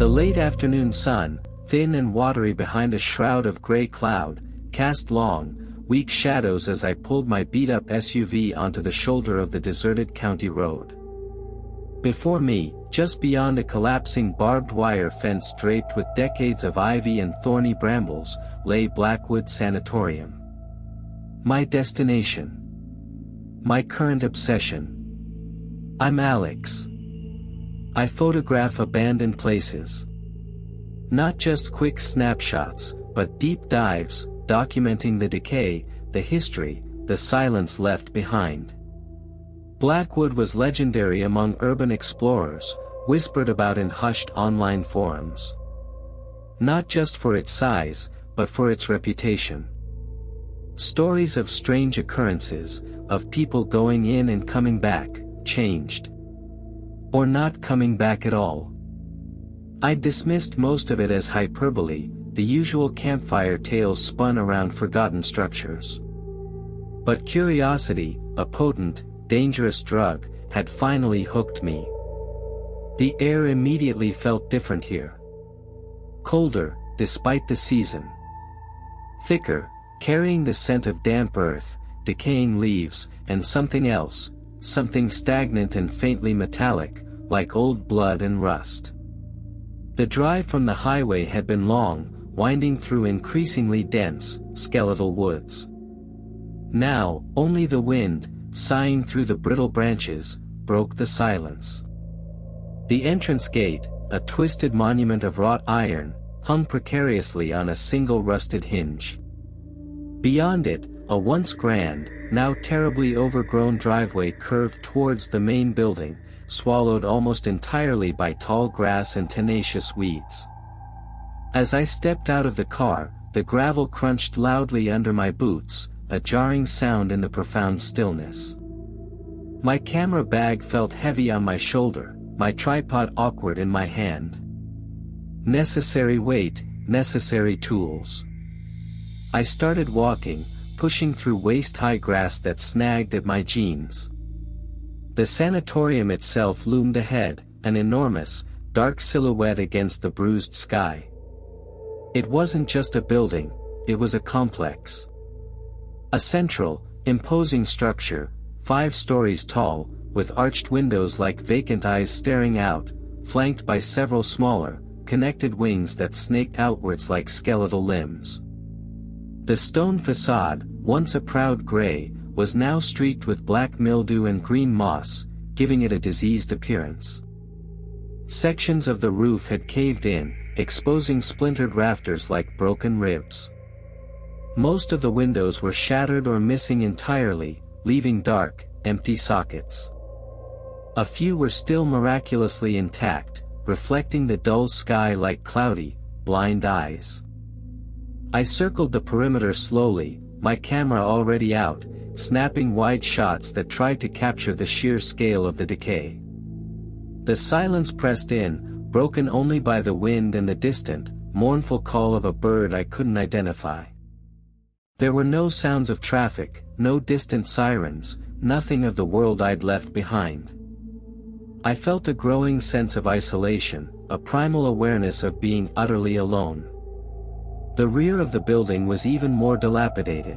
The late afternoon sun, thin and watery behind a shroud of gray cloud, cast long, weak shadows as I pulled my beat-up SUV onto the shoulder of the deserted county road. Before me, just beyond a collapsing barbed wire fence draped with decades of ivy and thorny brambles, lay Blackwood Sanatorium. My destination. My current obsession. I'm Alex. I photograph abandoned places. Not just quick snapshots, but deep dives, documenting the decay, the history, the silence left behind. Blackwood was legendary among urban explorers, whispered about in hushed online forums. Not just for its size, but for its reputation. Stories of strange occurrences, of people going in and coming back, changed. Or not coming back at all. I dismissed most of it as hyperbole, the usual campfire tales spun around forgotten structures. But curiosity, a potent, dangerous drug, had finally hooked me. The air immediately felt different here. Colder, despite the season. Thicker, carrying the scent of damp earth, decaying leaves, and something else, something stagnant and faintly metallic, like old blood and rust. The drive from the highway had been long, winding through increasingly dense, skeletal woods. Now, only the wind, sighing through the brittle branches, broke the silence. The entrance gate, a twisted monument of wrought iron, hung precariously on a single rusted hinge. Beyond it, a once grand, now terribly overgrown driveway curved towards the main building, swallowed almost entirely by tall grass and tenacious weeds. As I stepped out of the car, the gravel crunched loudly under my boots, a jarring sound in the profound stillness. My camera bag felt heavy on my shoulder, my tripod awkward in my hand. Necessary weight, necessary tools. I started walking, pushing through waist-high grass that snagged at my jeans. The sanatorium itself loomed ahead, an enormous, dark silhouette against the bruised sky. It wasn't just a building, it was a complex. A central, imposing structure, 5 stories tall, with arched windows like vacant eyes staring out, flanked by several smaller, connected wings that snaked outwards like skeletal limbs. The stone facade, once a proud gray, was now streaked with black mildew and green moss, giving it a diseased appearance. Sections of the roof had caved in, exposing splintered rafters like broken ribs. Most of the windows were shattered or missing entirely, leaving dark, empty sockets. A few were still miraculously intact, reflecting the dull sky like cloudy, blind eyes. I circled the perimeter slowly, my camera already out, snapping wide shots that tried to capture the sheer scale of the decay. The silence pressed in, broken only by the wind and the distant, mournful call of a bird I couldn't identify. There were no sounds of traffic, no distant sirens, nothing of the world I'd left behind. I felt a growing sense of isolation, a primal awareness of being utterly alone. The rear of the building was even more dilapidated.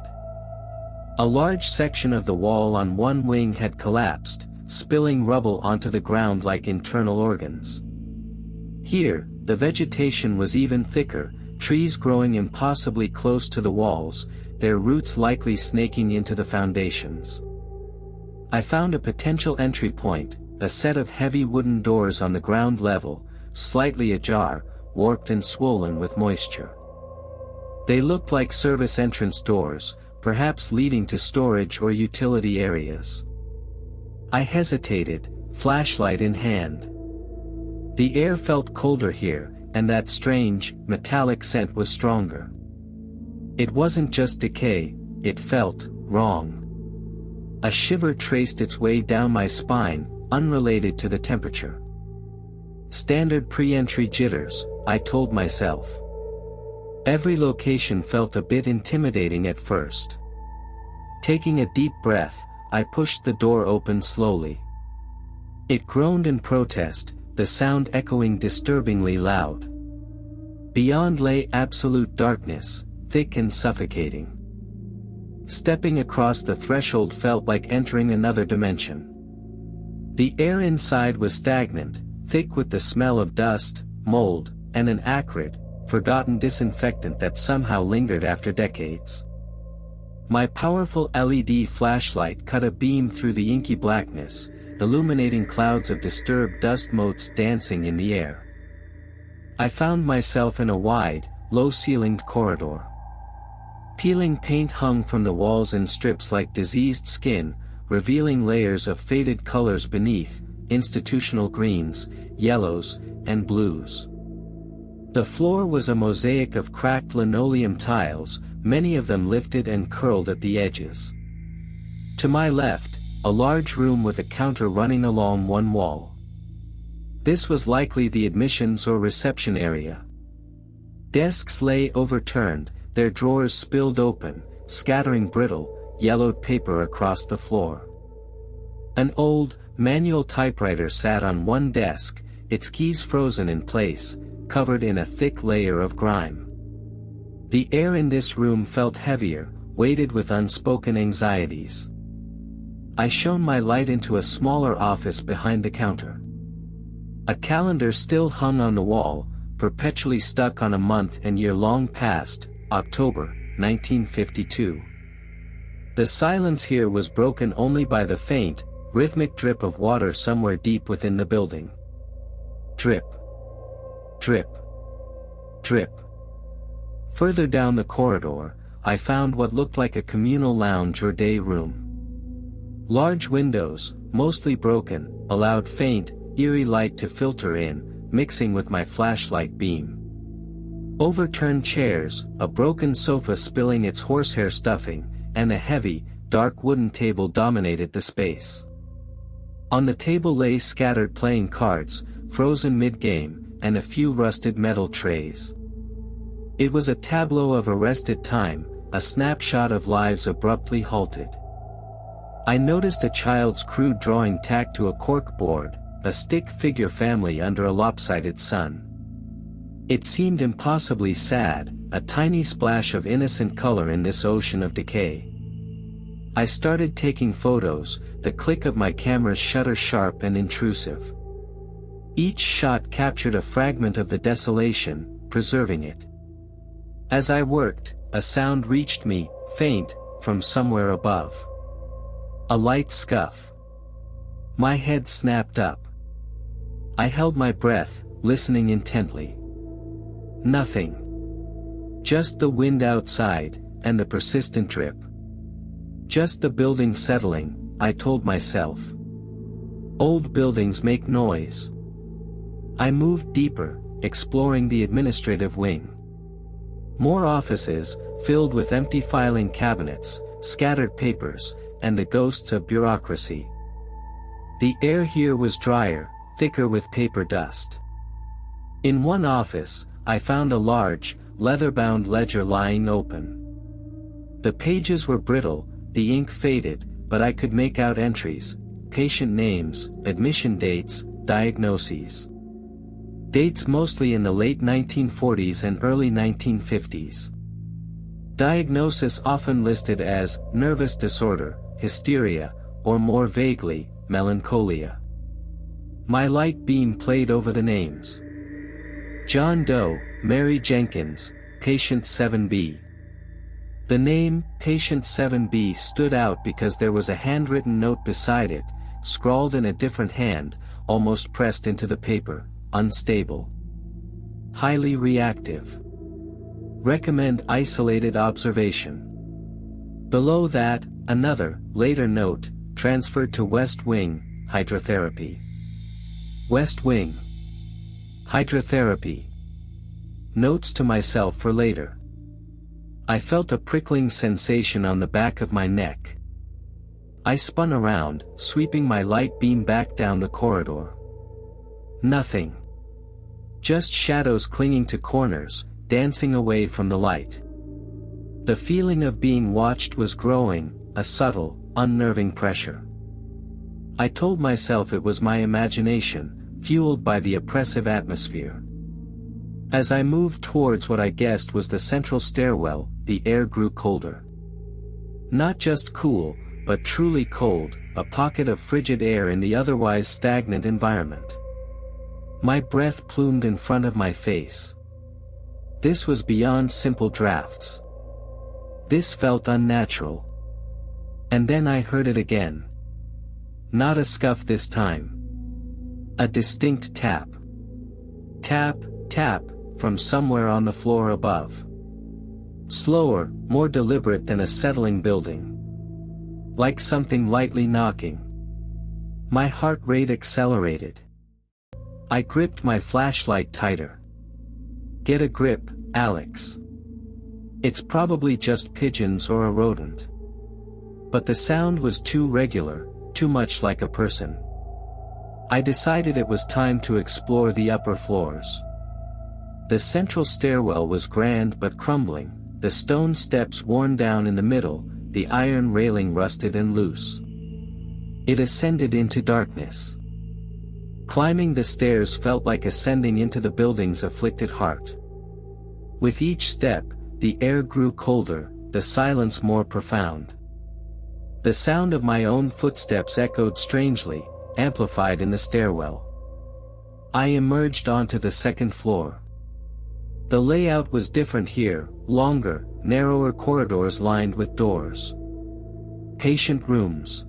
A large section of the wall on one wing had collapsed, spilling rubble onto the ground like internal organs. Here, the vegetation was even thicker, trees growing impossibly close to the walls, their roots likely snaking into the foundations. I found a potential entry point, a set of heavy wooden doors on the ground level, slightly ajar, warped and swollen with moisture. They looked like service entrance doors, perhaps leading to storage or utility areas. I hesitated, flashlight in hand. The air felt colder here, and that strange, metallic scent was stronger. It wasn't just decay, it felt wrong. A shiver traced its way down my spine, unrelated to the temperature. Standard pre-entry jitters, I told myself. Every location felt a bit intimidating at first. Taking a deep breath, I pushed the door open slowly. It groaned in protest, the sound echoing disturbingly loud. Beyond lay absolute darkness, thick and suffocating. Stepping across the threshold felt like entering another dimension. The air inside was stagnant, thick with the smell of dust, mold, and an acrid, forgotten disinfectant that somehow lingered after decades. My powerful LED flashlight cut a beam through the inky blackness, illuminating clouds of disturbed dust motes dancing in the air. I found myself in a wide, low-ceilinged corridor. Peeling paint hung from the walls in strips like diseased skin, revealing layers of faded colors beneath, institutional greens, yellows, and blues. The floor was a mosaic of cracked linoleum tiles, many of them lifted and curled at the edges. To my left, a large room with a counter running along one wall. This was likely the admissions or reception area. Desks lay overturned, their drawers spilled open, scattering brittle, yellowed paper across the floor. An old, manual typewriter sat on one desk, its keys frozen in place, covered in a thick layer of grime. The air in this room felt heavier, weighted with unspoken anxieties. I shone my light into a smaller office behind the counter. A calendar still hung on the wall, perpetually stuck on a month and year long past, October, 1952. The silence here was broken only by the faint, rhythmic drip of water somewhere deep within the building. Drip. Drip. Drip. Further down the corridor, I found what looked like a communal lounge or day room. Large windows, mostly broken, allowed faint, eerie light to filter in, mixing with my flashlight beam. Overturned chairs, a broken sofa spilling its horsehair stuffing, and a heavy, dark wooden table dominated the space. On the table lay scattered playing cards, frozen mid-game, and a few rusted metal trays. It was a tableau of arrested time, a snapshot of lives abruptly halted. I noticed a child's crude drawing tacked to a cork board, a stick figure family under a lopsided sun. It seemed impossibly sad, a tiny splash of innocent color in this ocean of decay. I started taking photos, the click of my camera's shutter sharp and intrusive. Each shot captured a fragment of the desolation, preserving it. As I worked, a sound reached me, faint, from somewhere above. A light scuff. My head snapped up. I held my breath, listening intently. Nothing. Just the wind outside, and the persistent drip. Just the building settling, I told myself. Old buildings make noise. I moved deeper, exploring the administrative wing. More offices, filled with empty filing cabinets, scattered papers, and the ghosts of bureaucracy. The air here was drier, thicker with paper dust. In one office, I found a large, leather-bound ledger lying open. The pages were brittle, the ink faded, but I could make out entries, patient names, admission dates, diagnoses. Dates mostly in the late 1940s and early 1950s. Diagnosis often listed as nervous disorder, hysteria, or more vaguely, melancholia. My light beam played over the names. John Doe, Mary Jenkins, Patient 7B. The name, Patient 7B, stood out because there was a handwritten note beside it, scrawled in a different hand, almost pressed into the paper, unstable. Highly reactive. Recommend isolated observation. Below that, another, later note, transferred to West Wing, hydrotherapy. West Wing. Hydrotherapy. Notes to myself for later. I felt a prickling sensation on the back of my neck. I spun around, sweeping my light beam back down the corridor. Nothing. Just shadows clinging to corners, dancing away from the light. The feeling of being watched was growing, a subtle, unnerving pressure. I told myself it was my imagination, fueled by the oppressive atmosphere. As I moved towards what I guessed was the central stairwell, the air grew colder. Not just cool, but truly cold, a pocket of frigid air in the otherwise stagnant environment. My breath plumed in front of my face. This was beyond simple drafts. This felt unnatural. And then I heard it again. Not a scuff this time. A distinct tap. Tap, tap, from somewhere on the floor above. Slower, more deliberate than a settling building. Like something lightly knocking. My heart rate accelerated. I gripped my flashlight tighter. Get a grip, Alex. It's probably just pigeons or a rodent. But the sound was too regular, too much like a person. I decided it was time to explore the upper floors. The central stairwell was grand but crumbling, the stone steps worn down in the middle, the iron railing rusted and loose. It ascended into darkness. Climbing the stairs felt like ascending into the building's afflicted heart. With each step, the air grew colder, the silence more profound. The sound of my own footsteps echoed strangely, amplified in the stairwell. I emerged onto the second floor. The layout was different here, longer, narrower corridors lined with doors. Patient rooms.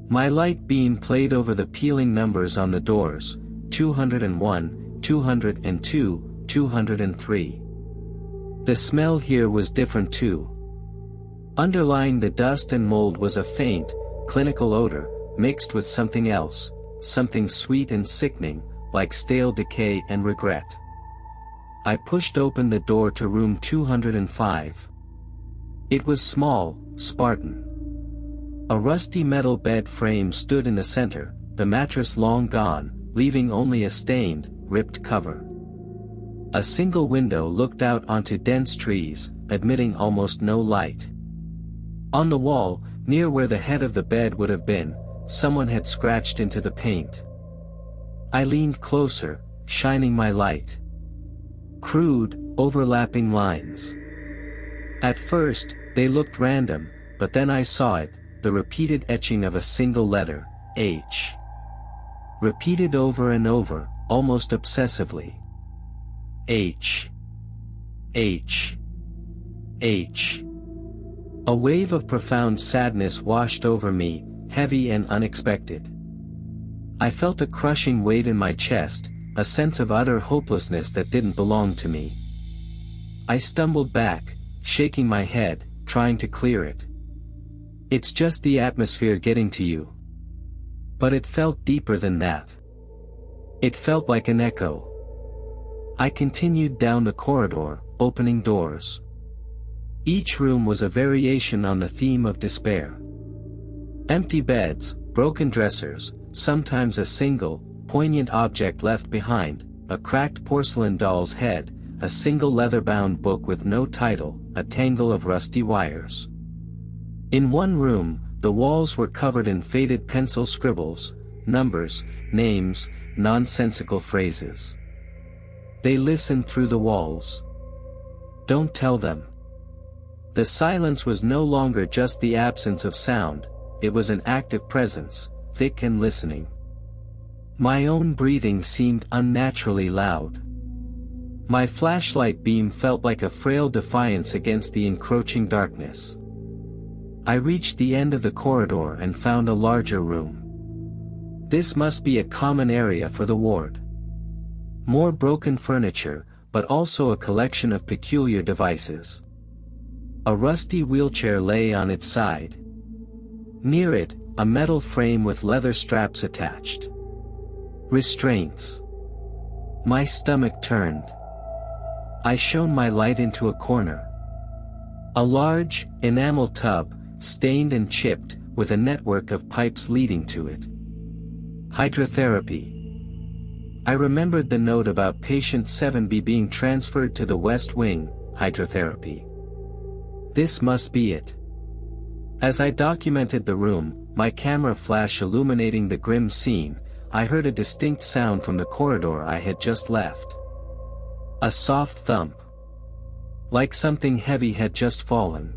My light beam played over the peeling numbers on the doors, 201, 202, 203. The smell here was different too. Underlying the dust and mold was a faint, clinical odor, mixed with something else, something sweet and sickening, like stale decay and regret. I pushed open the door to room 205. It was small, Spartan. A rusty metal bed frame stood in the center, the mattress long gone, leaving only a stained, ripped cover. A single window looked out onto dense trees, admitting almost no light. On the wall, near where the head of the bed would have been, someone had scratched into the paint. I leaned closer, shining my light. Crude, overlapping lines. At first, they looked random, but then I saw it, the repeated etching of a single letter, H. Repeated over and over, almost obsessively. H. H. H. A wave of profound sadness washed over me, heavy and unexpected. I felt a crushing weight in my chest, a sense of utter hopelessness that didn't belong to me. I stumbled back, shaking my head, trying to clear it. It's just the atmosphere getting to you. But it felt deeper than that. It felt like an echo. I continued down the corridor, opening doors. Each room was a variation on the theme of despair. Empty beds, broken dressers, sometimes a single, poignant object left behind, a cracked porcelain doll's head, a single leather-bound book with no title, a tangle of rusty wires. In one room, the walls were covered in faded pencil scribbles, numbers, names, nonsensical phrases. They listened through the walls. Don't tell them. The silence was no longer just the absence of sound, it was an active presence, thick and listening. My own breathing seemed unnaturally loud. My flashlight beam felt like a frail defiance against the encroaching darkness. I reached the end of the corridor and found a larger room. This must be a common area for the ward. More broken furniture, but also a collection of peculiar devices. A rusty wheelchair lay on its side. Near it, a metal frame with leather straps attached. Restraints. My stomach turned. I shone my light into a corner. A large, enamel tub, stained and chipped, with a network of pipes leading to it. Hydrotherapy. I remembered the note about patient 7B being transferred to the West Wing, hydrotherapy. This must be it. As I documented the room, my camera flash illuminating the grim scene, I heard a distinct sound from the corridor I had just left. A soft thump. Like something heavy had just fallen.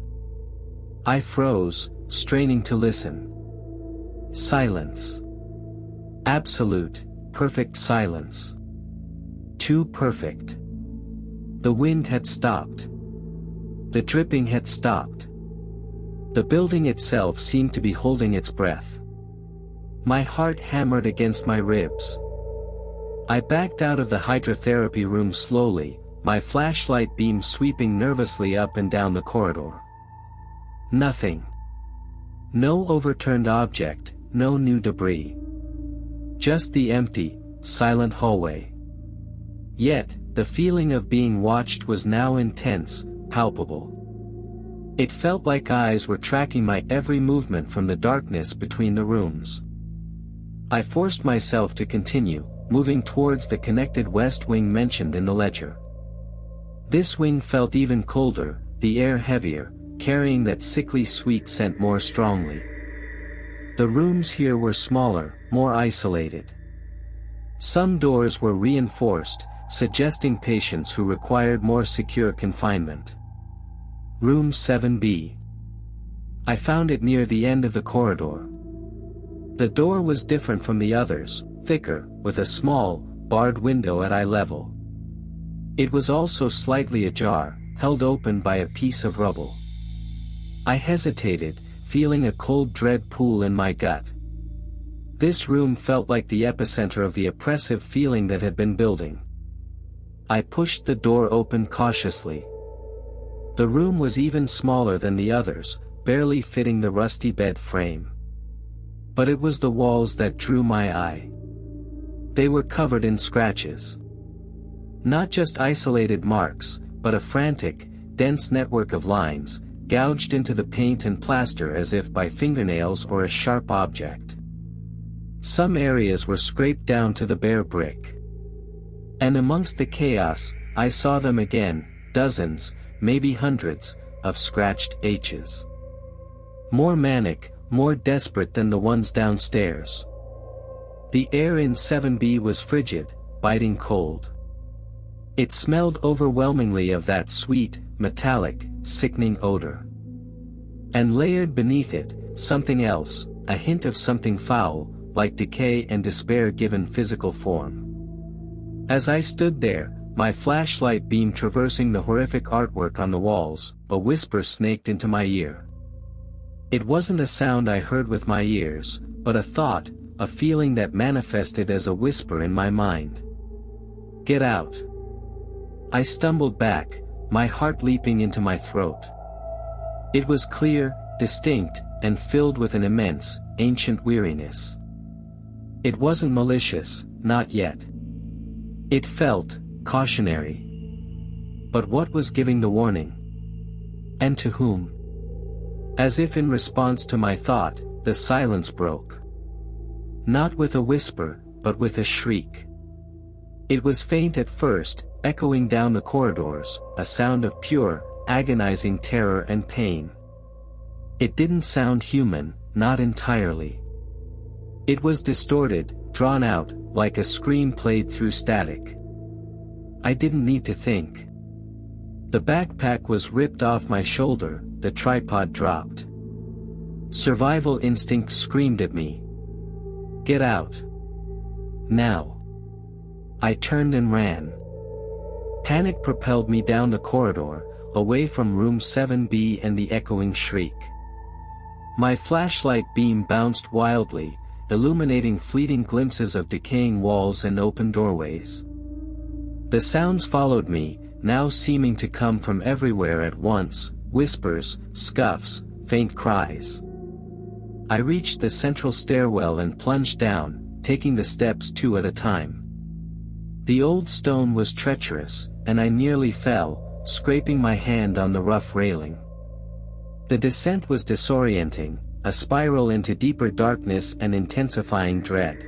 I froze, straining to listen. Silence. Absolute, perfect silence. Too perfect. The wind had stopped. The dripping had stopped. The building itself seemed to be holding its breath. My heart hammered against my ribs. I backed out of the hydrotherapy room slowly, my flashlight beam sweeping nervously up and down the corridor. Nothing. No overturned object, no new debris. Just the empty, silent hallway. Yet, the feeling of being watched was now intense, palpable. It felt like eyes were tracking my every movement from the darkness between the rooms. I forced myself to continue, moving towards the connected west wing mentioned in the ledger. This wing felt even colder, the air heavier, carrying that sickly sweet scent more strongly. The rooms here were smaller, more isolated. Some doors were reinforced, suggesting patients who required more secure confinement. Room 7B. I found it near the end of the corridor. The door was different from the others, thicker, with a small, barred window at eye level. It was also slightly ajar, held open by a piece of rubble. I hesitated, feeling a cold dread pool in my gut. This room felt like the epicenter of the oppressive feeling that had been building. I pushed the door open cautiously. The room was even smaller than the others, barely fitting the rusty bed frame. But it was the walls that drew my eye. They were covered in scratches. Not just isolated marks, but a frantic, dense network of lines, gouged into the paint and plaster as if by fingernails or a sharp object. Some areas were scraped down to the bare brick. And amongst the chaos, I saw them again, dozens, maybe hundreds, of scratched H's. More manic, more desperate than the ones downstairs. The air in 7B was frigid, biting cold. It smelled overwhelmingly of that sweet, metallic, sickening odor. And layered beneath it, something else, a hint of something foul, like decay and despair given physical form. As I stood there, my flashlight beam traversing the horrific artwork on the walls, a whisper snaked into my ear. It wasn't a sound I heard with my ears, but a thought, a feeling that manifested as a whisper in my mind. Get out. I stumbled back, my heart leaping into my throat. It was clear, distinct, and filled with an immense, ancient weariness. It wasn't malicious, not yet. It felt cautionary. But what was giving the warning? And to whom? As if in response to my thought, the silence broke. Not with a whisper, but with a shriek. It was faint at first, echoing down the corridors, a sound of pure, agonizing terror and pain. It didn't sound human, not entirely. It was distorted, drawn out, like a scream played through static. I didn't need to think. The backpack was ripped off my shoulder, the tripod dropped. Survival instinct screamed at me. Get out. Now. I turned and ran. Panic propelled me down the corridor, away from room 7B and the echoing shriek. My flashlight beam bounced wildly, illuminating fleeting glimpses of decaying walls and open doorways. The sounds followed me, now seeming to come from everywhere at once, whispers, scuffs, faint cries. I reached the central stairwell and plunged down, taking the steps 2 at a time. The old stone was treacherous, and I nearly fell, scraping my hand on the rough railing. The descent was disorienting, a spiral into deeper darkness and intensifying dread.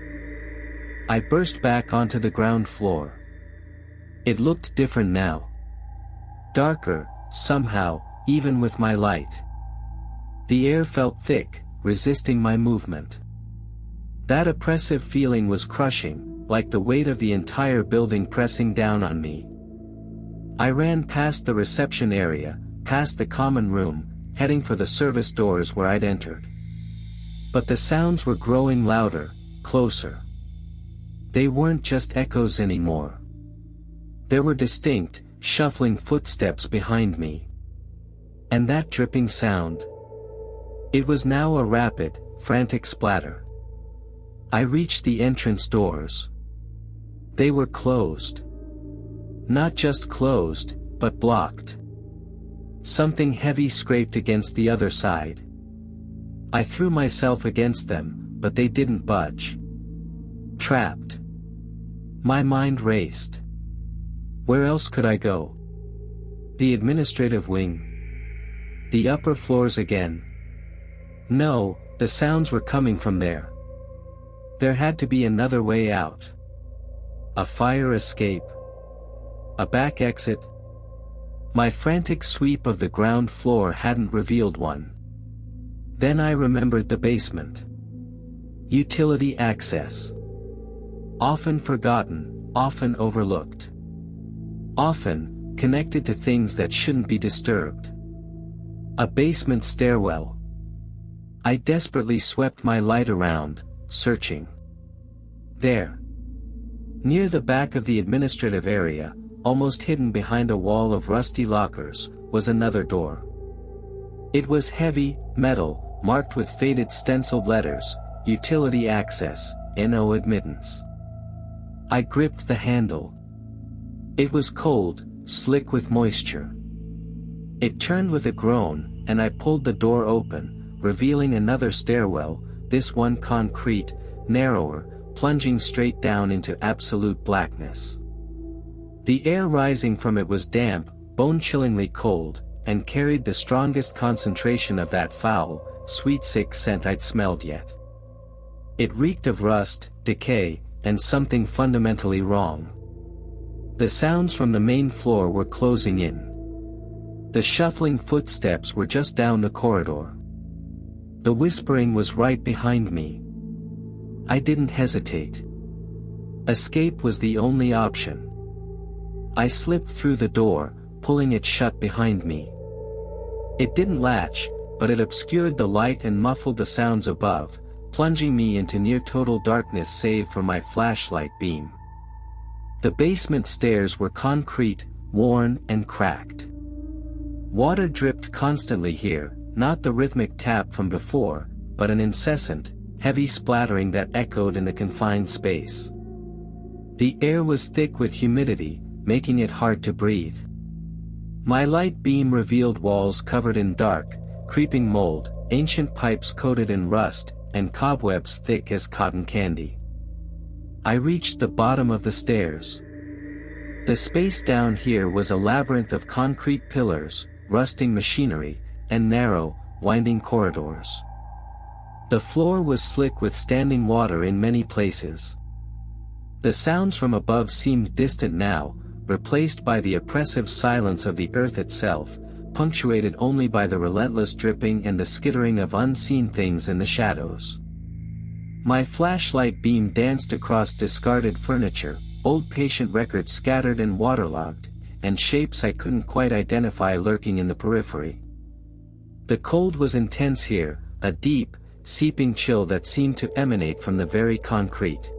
I burst back onto the ground floor. It looked different now. Darker, somehow, even with my light. The air felt thick, resisting my movement. That oppressive feeling was crushing, like the weight of the entire building pressing down on me. I ran past the reception area, past the common room, heading for the service doors where I'd entered. But the sounds were growing louder, closer. They weren't just echoes anymore. There were distinct, shuffling footsteps behind me. And that dripping sound. It was now a rapid, frantic splatter. I reached the entrance doors. They were closed. Not just closed, but blocked. Something heavy scraped against the other side. I threw myself against them, but they didn't budge. Trapped. My mind raced. Where else could I go? The administrative wing. The upper floors again. No, the sounds were coming from there. There had to be another way out. A fire escape. A back exit. My frantic sweep of the ground floor hadn't revealed one. Then I remembered the basement. Utility access. Often forgotten, often overlooked. Often, connected to things that shouldn't be disturbed. A basement stairwell. I desperately swept my light around, searching. There. Near the back of the administrative area, almost hidden behind a wall of rusty lockers, was another door. It was heavy, metal, marked with faded stenciled letters, Utility Access, No Admittance. I gripped the handle. It was cold, slick with moisture. It turned with a groan, and I pulled the door open, revealing another stairwell, this one concrete, narrower, plunging straight down into absolute blackness. The air rising from it was damp, bone-chillingly cold, and carried the strongest concentration of that foul, sweet sick scent I'd smelled yet. It reeked of rust, decay, and something fundamentally wrong. The sounds from the main floor were closing in. The shuffling footsteps were just down the corridor. The whispering was right behind me. I didn't hesitate. Escape was the only option. I slipped through the door, pulling it shut behind me. It didn't latch, but it obscured the light and muffled the sounds above, plunging me into near-total darkness save for my flashlight beam. The basement stairs were concrete, worn and cracked. Water dripped constantly here, not the rhythmic tap from before, but an incessant, heavy splattering that echoed in the confined space. The air was thick with humidity, making it hard to breathe. My light beam revealed walls covered in dark, creeping mold, ancient pipes coated in rust, and cobwebs thick as cotton candy. I reached the bottom of the stairs. The space down here was a labyrinth of concrete pillars, rusting machinery, and narrow, winding corridors. The floor was slick with standing water in many places. The sounds from above seemed distant now, replaced by the oppressive silence of the earth itself, punctuated only by the relentless dripping and the skittering of unseen things in the shadows. My flashlight beam danced across discarded furniture, old patient records scattered and waterlogged, and shapes I couldn't quite identify lurking in the periphery. The cold was intense here, a deep, seeping chill that seemed to emanate from the very concrete.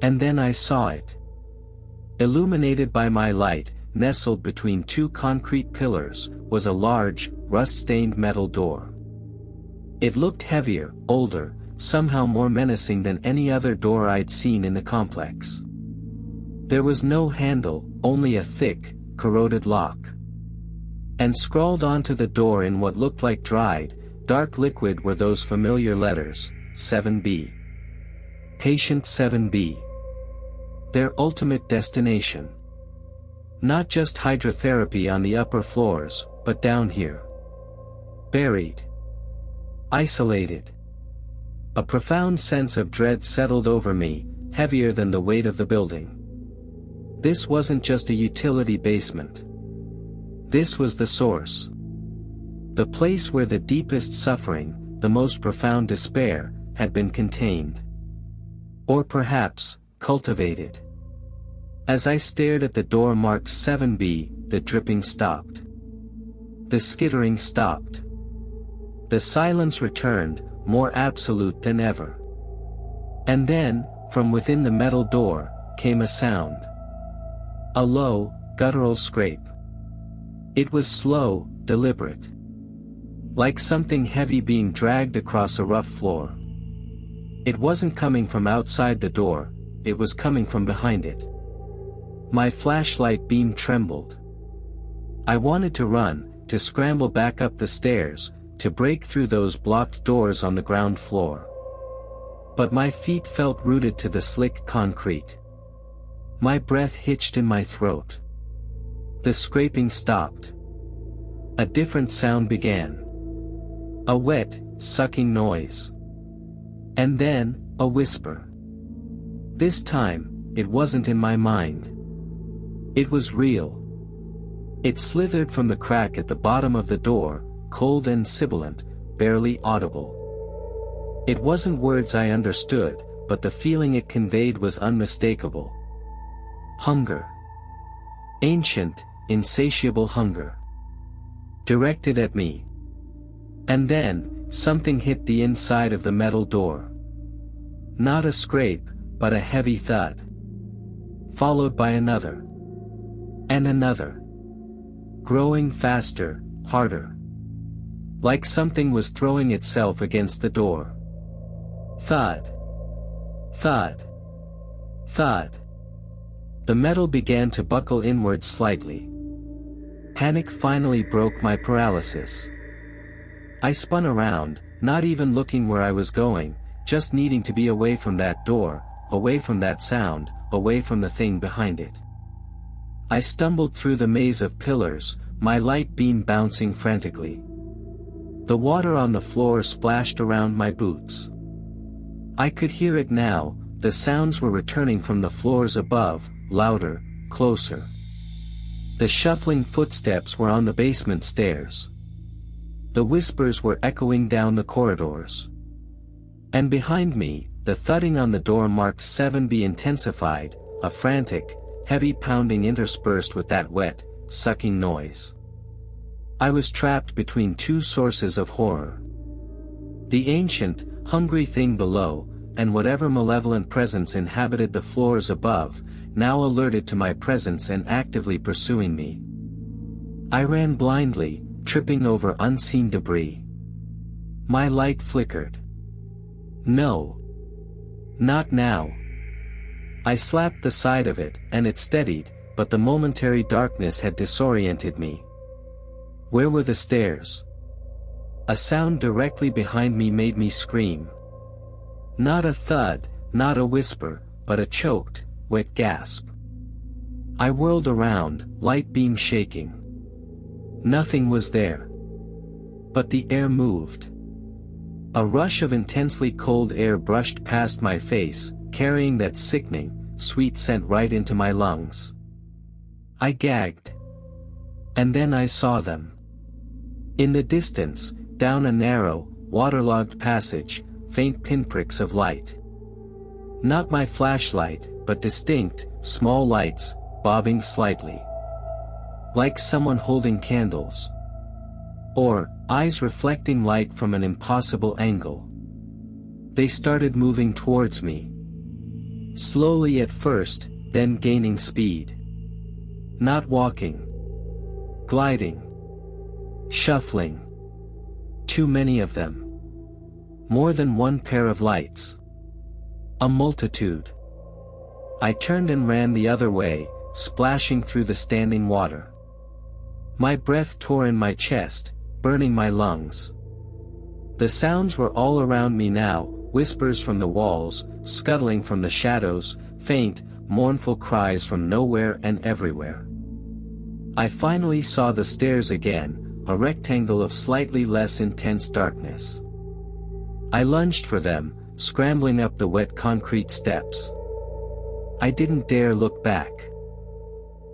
And then I saw it. Illuminated by my light, nestled between two concrete pillars, was a large, rust-stained metal door. It looked heavier, older, somehow more menacing than any other door I'd seen in the complex. There was no handle, only a thick, corroded lock. And scrawled onto the door in what looked like dried, dark liquid were those familiar letters, 7B. Patient 7B. Their ultimate destination. Not just hydrotherapy on the upper floors, but down here. Buried. Isolated. A profound sense of dread settled over me, heavier than the weight of the building. This wasn't just a utility basement. This was the source. The place where the deepest suffering, the most profound despair, had been contained. Or perhaps, cultivated. As I stared at the door marked 7B, the dripping stopped. The skittering stopped. The silence returned, more absolute than ever. And then, from within the metal door, came a sound. A low, guttural scrape. It was slow, deliberate. Like something heavy being dragged across a rough floor. It wasn't coming from outside the door, it was coming from behind it. My flashlight beam trembled. I wanted to run, to scramble back up the stairs, to break through those blocked doors on the ground floor. But my feet felt rooted to the slick concrete. My breath hitched in my throat. The scraping stopped. A different sound began. A wet, sucking noise. And then, a whisper. This time, it wasn't in my mind. It was real. It slithered from the crack at the bottom of the door, cold and sibilant, barely audible. It wasn't words I understood, but the feeling it conveyed was unmistakable. Hunger. Ancient, insatiable hunger. Directed at me. And then, something hit the inside of the metal door. Not a scrape, but a heavy thud. Followed by another. And another. Growing faster, harder. Like something was throwing itself against the door. Thud. Thud. Thud. The metal began to buckle inward slightly. Panic finally broke my paralysis. I spun around, not even looking where I was going, just needing to be away from that door, away from that sound, away from the thing behind it. I stumbled through the maze of pillars, my light beam bouncing frantically. The water on the floor splashed around my boots. I could hear it now, the sounds were returning from the floors above, louder, closer. The shuffling footsteps were on the basement stairs. The whispers were echoing down the corridors. And behind me, the thudding on the door marked 7B intensified, a frantic, heavy pounding interspersed with that wet, sucking noise. I was trapped between two sources of horror. The ancient, hungry thing below, and whatever malevolent presence inhabited the floors above, now alerted to my presence and actively pursuing me. I ran blindly, tripping over unseen debris. My light flickered. No. Not now. I slapped the side of it, and it steadied, but the momentary darkness had disoriented me. Where were the stairs? A sound directly behind me made me scream. Not a thud, not a whisper, but a choked, wet gasp. I whirled around, light beam shaking. Nothing was there. But the air moved. A rush of intensely cold air brushed past my face, carrying that sickening, sweet scent right into my lungs. I gagged. And then I saw them. In the distance, down a narrow, waterlogged passage, faint pinpricks of light. Not my flashlight, but distinct, small lights, bobbing slightly. Like someone holding candles. Or, eyes reflecting light from an impossible angle. They started moving towards me. Slowly at first, then gaining speed. Not walking. Gliding. Shuffling. Too many of them. More than one pair of lights. A multitude. I turned and ran the other way, splashing through the standing water. My breath tore in my chest, burning my lungs. The sounds were all around me now, whispers from the walls, scuttling from the shadows, faint, mournful cries from nowhere and everywhere. I finally saw the stairs again, a rectangle of slightly less intense darkness. I lunged for them, scrambling up the wet concrete steps. I didn't dare look back.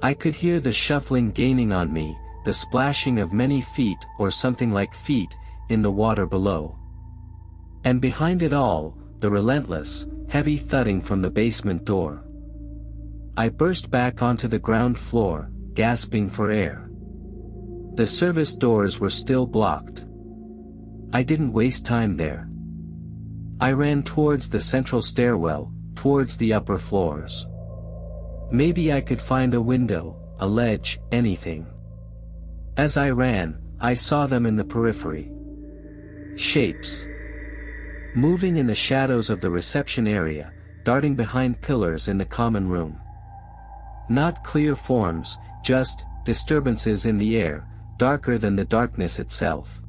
I could hear the shuffling gaining on me, the splashing of many feet or something like feet, in the water below. And behind it all, the relentless, heavy thudding from the basement door. I burst back onto the ground floor, gasping for air. The service doors were still blocked. I didn't waste time there. I ran towards the central stairwell, towards the upper floors. Maybe I could find a window, a ledge, anything. As I ran, I saw them in the periphery. Shapes. Moving in the shadows of the reception area, darting behind pillars in the common room. Not clear forms, just disturbances in the air, darker than the darkness itself.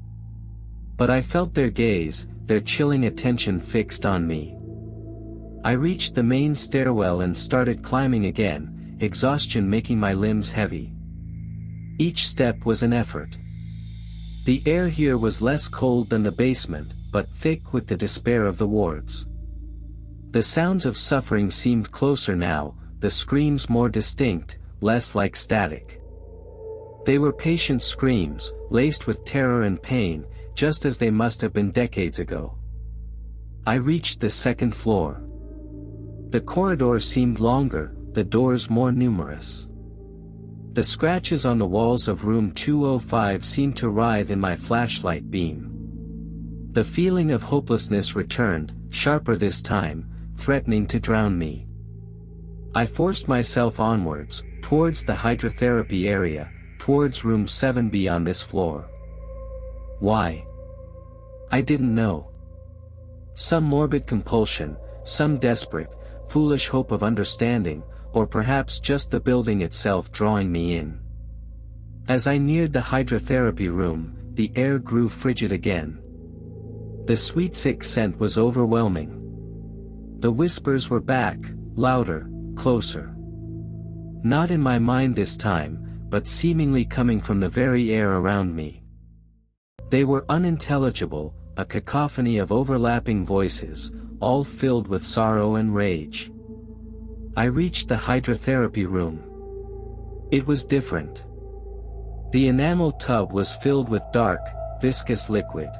But I felt their gaze, their chilling attention fixed on me. I reached the main stairwell and started climbing again, exhaustion making my limbs heavy. Each step was an effort. The air here was less cold than the basement, but thick with the despair of the wards. The sounds of suffering seemed closer now, the screams more distinct, less like static. They were patient screams, laced with terror and pain, just as they must have been decades ago. I reached the second floor. The corridor seemed longer, the doors more numerous. The scratches on the walls of room 205 seemed to writhe in my flashlight beam. The feeling of hopelessness returned, sharper this time, threatening to drown me. I forced myself onwards, towards the hydrotherapy area, towards room 7B on this floor. Why? I didn't know. Some morbid compulsion, some desperate, foolish hope of understanding, or perhaps just the building itself drawing me in. As I neared the hydrotherapy room, the air grew frigid again. The sweet sick scent was overwhelming. The whispers were back, louder, closer. Not in my mind this time, but seemingly coming from the very air around me. They were unintelligible, a cacophony of overlapping voices, all filled with sorrow and rage. I reached the hydrotherapy room. It was different. The enamel tub was filled with dark, viscous liquid.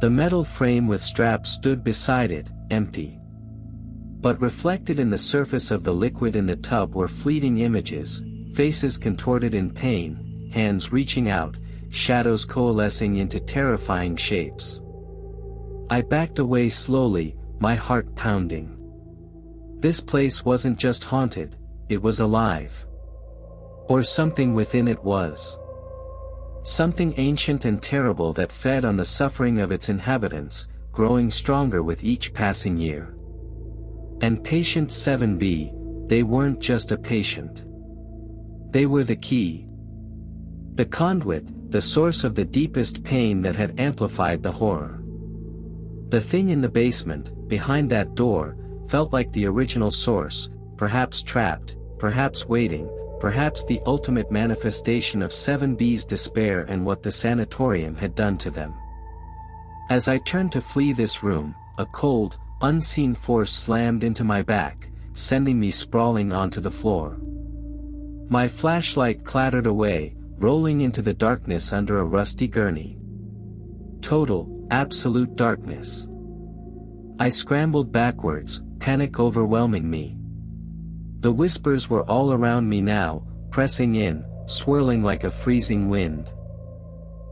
The metal frame with straps stood beside it, empty. But reflected in the surface of the liquid in the tub were fleeting images, faces contorted in pain, hands reaching out, shadows coalescing into terrifying shapes. I backed away slowly, my heart pounding. This place wasn't just haunted, it was alive. Or something within it was. Something ancient and terrible that fed on the suffering of its inhabitants, growing stronger with each passing year. And patient 7B, they weren't just a patient. They were the key. The conduit, the source of the deepest pain that had amplified the horror. The thing in the basement, behind that door, felt like the original source, perhaps trapped, perhaps waiting, perhaps the ultimate manifestation of 7B's despair and what the sanatorium had done to them. As I turned to flee this room, a cold, unseen force slammed into my back, sending me sprawling onto the floor. My flashlight clattered away, rolling into the darkness under a rusty gurney. Total, absolute darkness. I scrambled backwards, panic overwhelming me. The whispers were all around me now, pressing in, swirling like a freezing wind.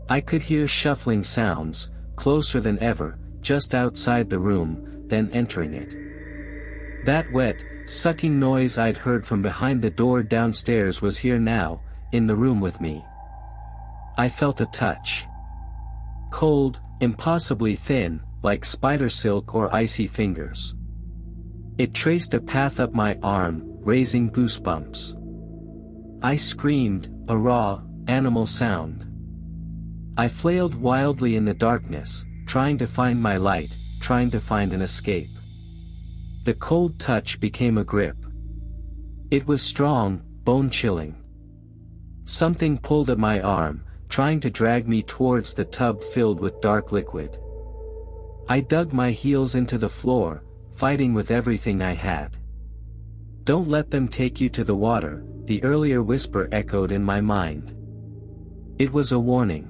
I could hear shuffling sounds, closer than ever, just outside the room, then entering it. That wet, sucking noise I'd heard from behind the door downstairs was here now, in the room with me. I felt a touch. Cold, impossibly thin, like spider silk or icy fingers. It traced a path up my arm, raising goosebumps. I screamed, a raw, animal sound. I flailed wildly in the darkness, trying to find my light, trying to find an escape. The cold touch became a grip. It was strong, bone-chilling. Something pulled at my arm, trying to drag me towards the tub filled with dark liquid. I dug my heels into the floor, fighting with everything I had. "Don't let them take you to the water," the earlier whisper echoed in my mind. It was a warning.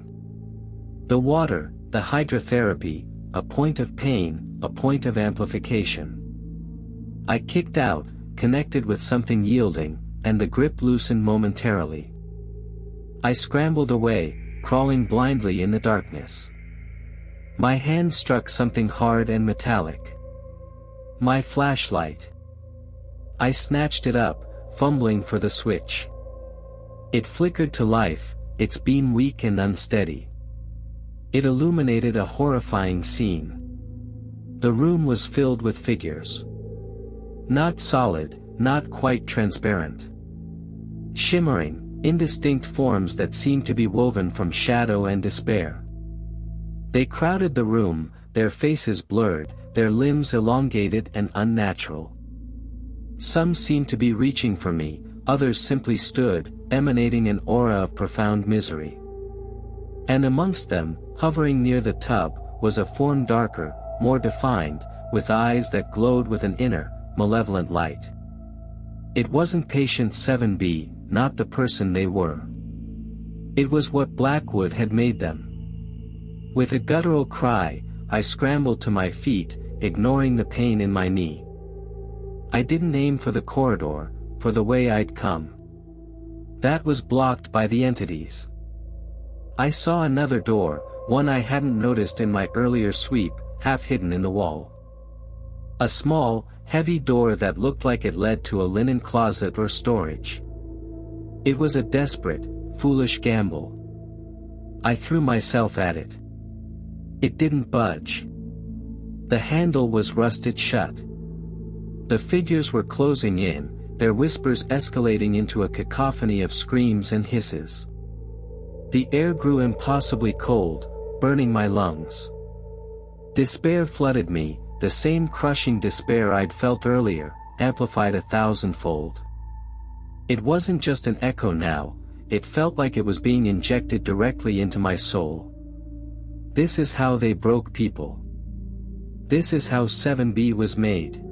The water, the hydrotherapy, a point of pain, a point of amplification. I kicked out, connected with something yielding, and the grip loosened momentarily. I scrambled away, crawling blindly in the darkness. My hand struck something hard and metallic. My flashlight. I snatched it up, fumbling for the switch. It flickered to life, its beam weak and unsteady. It illuminated a horrifying scene. The room was filled with figures. Not solid, not quite transparent. Shimmering, indistinct forms that seemed to be woven from shadow and despair. They crowded the room, their faces blurred, their limbs elongated and unnatural. Some seemed to be reaching for me, others simply stood, emanating an aura of profound misery. And amongst them, hovering near the tub, was a form darker, more defined, with eyes that glowed with an inner, malevolent light. It wasn't patient 7B, not the person they were. It was what Blackwood had made them. With a guttural cry, I scrambled to my feet, ignoring the pain in my knee. I didn't aim for the corridor, for the way I'd come. That was blocked by the entities. I saw another door, one I hadn't noticed in my earlier sweep, half hidden in the wall. A small, heavy door that looked like it led to a linen closet or storage. It was a desperate, foolish gamble. I threw myself at it. It didn't budge. The handle was rusted shut. The figures were closing in, their whispers escalating into a cacophony of screams and hisses. The air grew impossibly cold, burning my lungs. Despair flooded me, the same crushing despair I'd felt earlier, amplified 1,000-fold. It wasn't just an echo now, it felt like it was being injected directly into my soul. This is how they broke people. This is how 7B was made.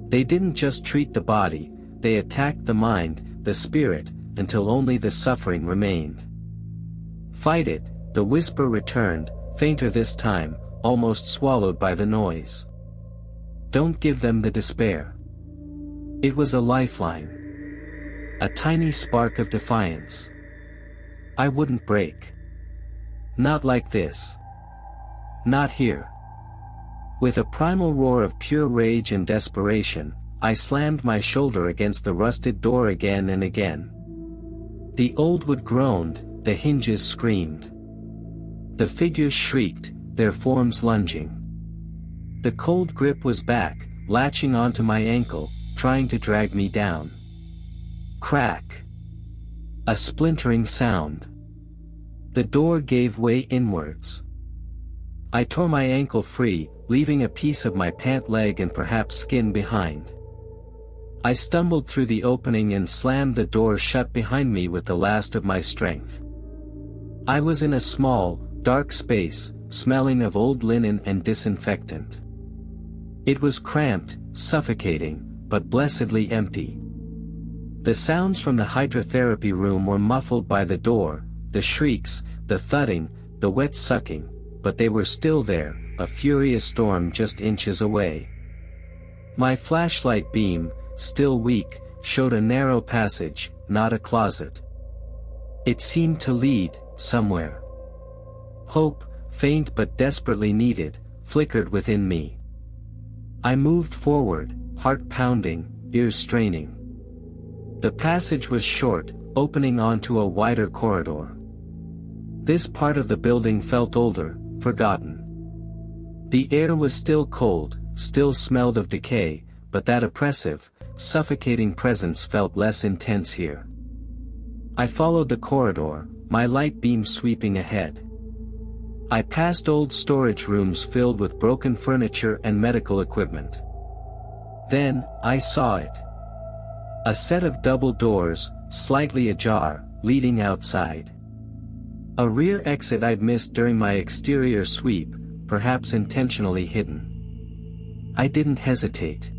They didn't just treat the body, they attacked the mind, the spirit, until only the suffering remained. Fight it, the whisper returned, fainter this time, almost swallowed by the noise. Don't give them the despair. It was a lifeline. A tiny spark of defiance. I wouldn't break. Not like this. Not here. With a primal roar of pure rage and desperation, I slammed my shoulder against the rusted door again and again. The old wood groaned, the hinges screamed. The figures shrieked, their forms lunging. The cold grip was back, latching onto my ankle, trying to drag me down. Crack. A splintering sound. The door gave way inwards. I tore my ankle free, leaving a piece of my pant leg and perhaps skin behind. I stumbled through the opening and slammed the door shut behind me with the last of my strength. I was in a small, dark space, smelling of old linen and disinfectant. It was cramped, suffocating, but blessedly empty. The sounds from the hydrotherapy room were muffled by the door, the shrieks, the thudding, the wet sucking, but they were still there, a furious storm just inches away. My flashlight beam, still weak, showed a narrow passage, not a closet. It seemed to lead, somewhere. Hope, faint but desperately needed, flickered within me. I moved forward, heart pounding, ears straining. The passage was short, opening onto a wider corridor. This part of the building felt older, forgotten. The air was still cold, still smelled of decay, but that oppressive, suffocating presence felt less intense here. I followed the corridor, my light beam sweeping ahead. I passed old storage rooms filled with broken furniture and medical equipment. Then, I saw it. A set of double doors, slightly ajar, leading outside. A rear exit I'd missed during my exterior sweep, perhaps intentionally hidden. I didn't hesitate.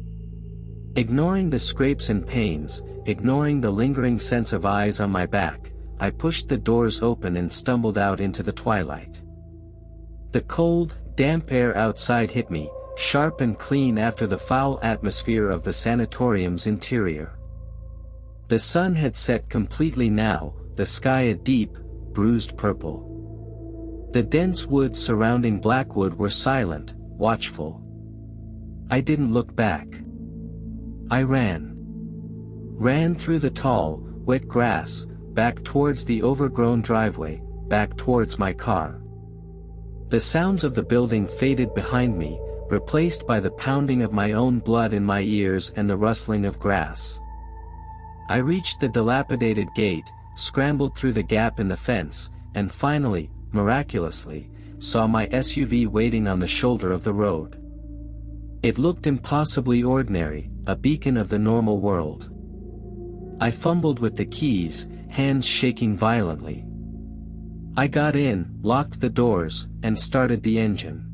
Ignoring the scrapes and pains, ignoring the lingering sense of eyes on my back, I pushed the doors open and stumbled out into the twilight. The cold, damp air outside hit me, sharp and clean after the foul atmosphere of the sanatorium's interior. The sun had set completely now, the sky a deep, bruised purple. The dense woods surrounding Blackwood were silent, watchful. I didn't look back. I ran. Ran through the tall, wet grass, back towards the overgrown driveway, back towards my car. The sounds of the building faded behind me, replaced by the pounding of my own blood in my ears and the rustling of grass. I reached the dilapidated gate, scrambled through the gap in the fence, and finally, miraculously, saw my SUV waiting on the shoulder of the road. It looked impossibly ordinary, a beacon of the normal world. I fumbled with the keys, hands shaking violently. I got in, locked the doors, and started the engine.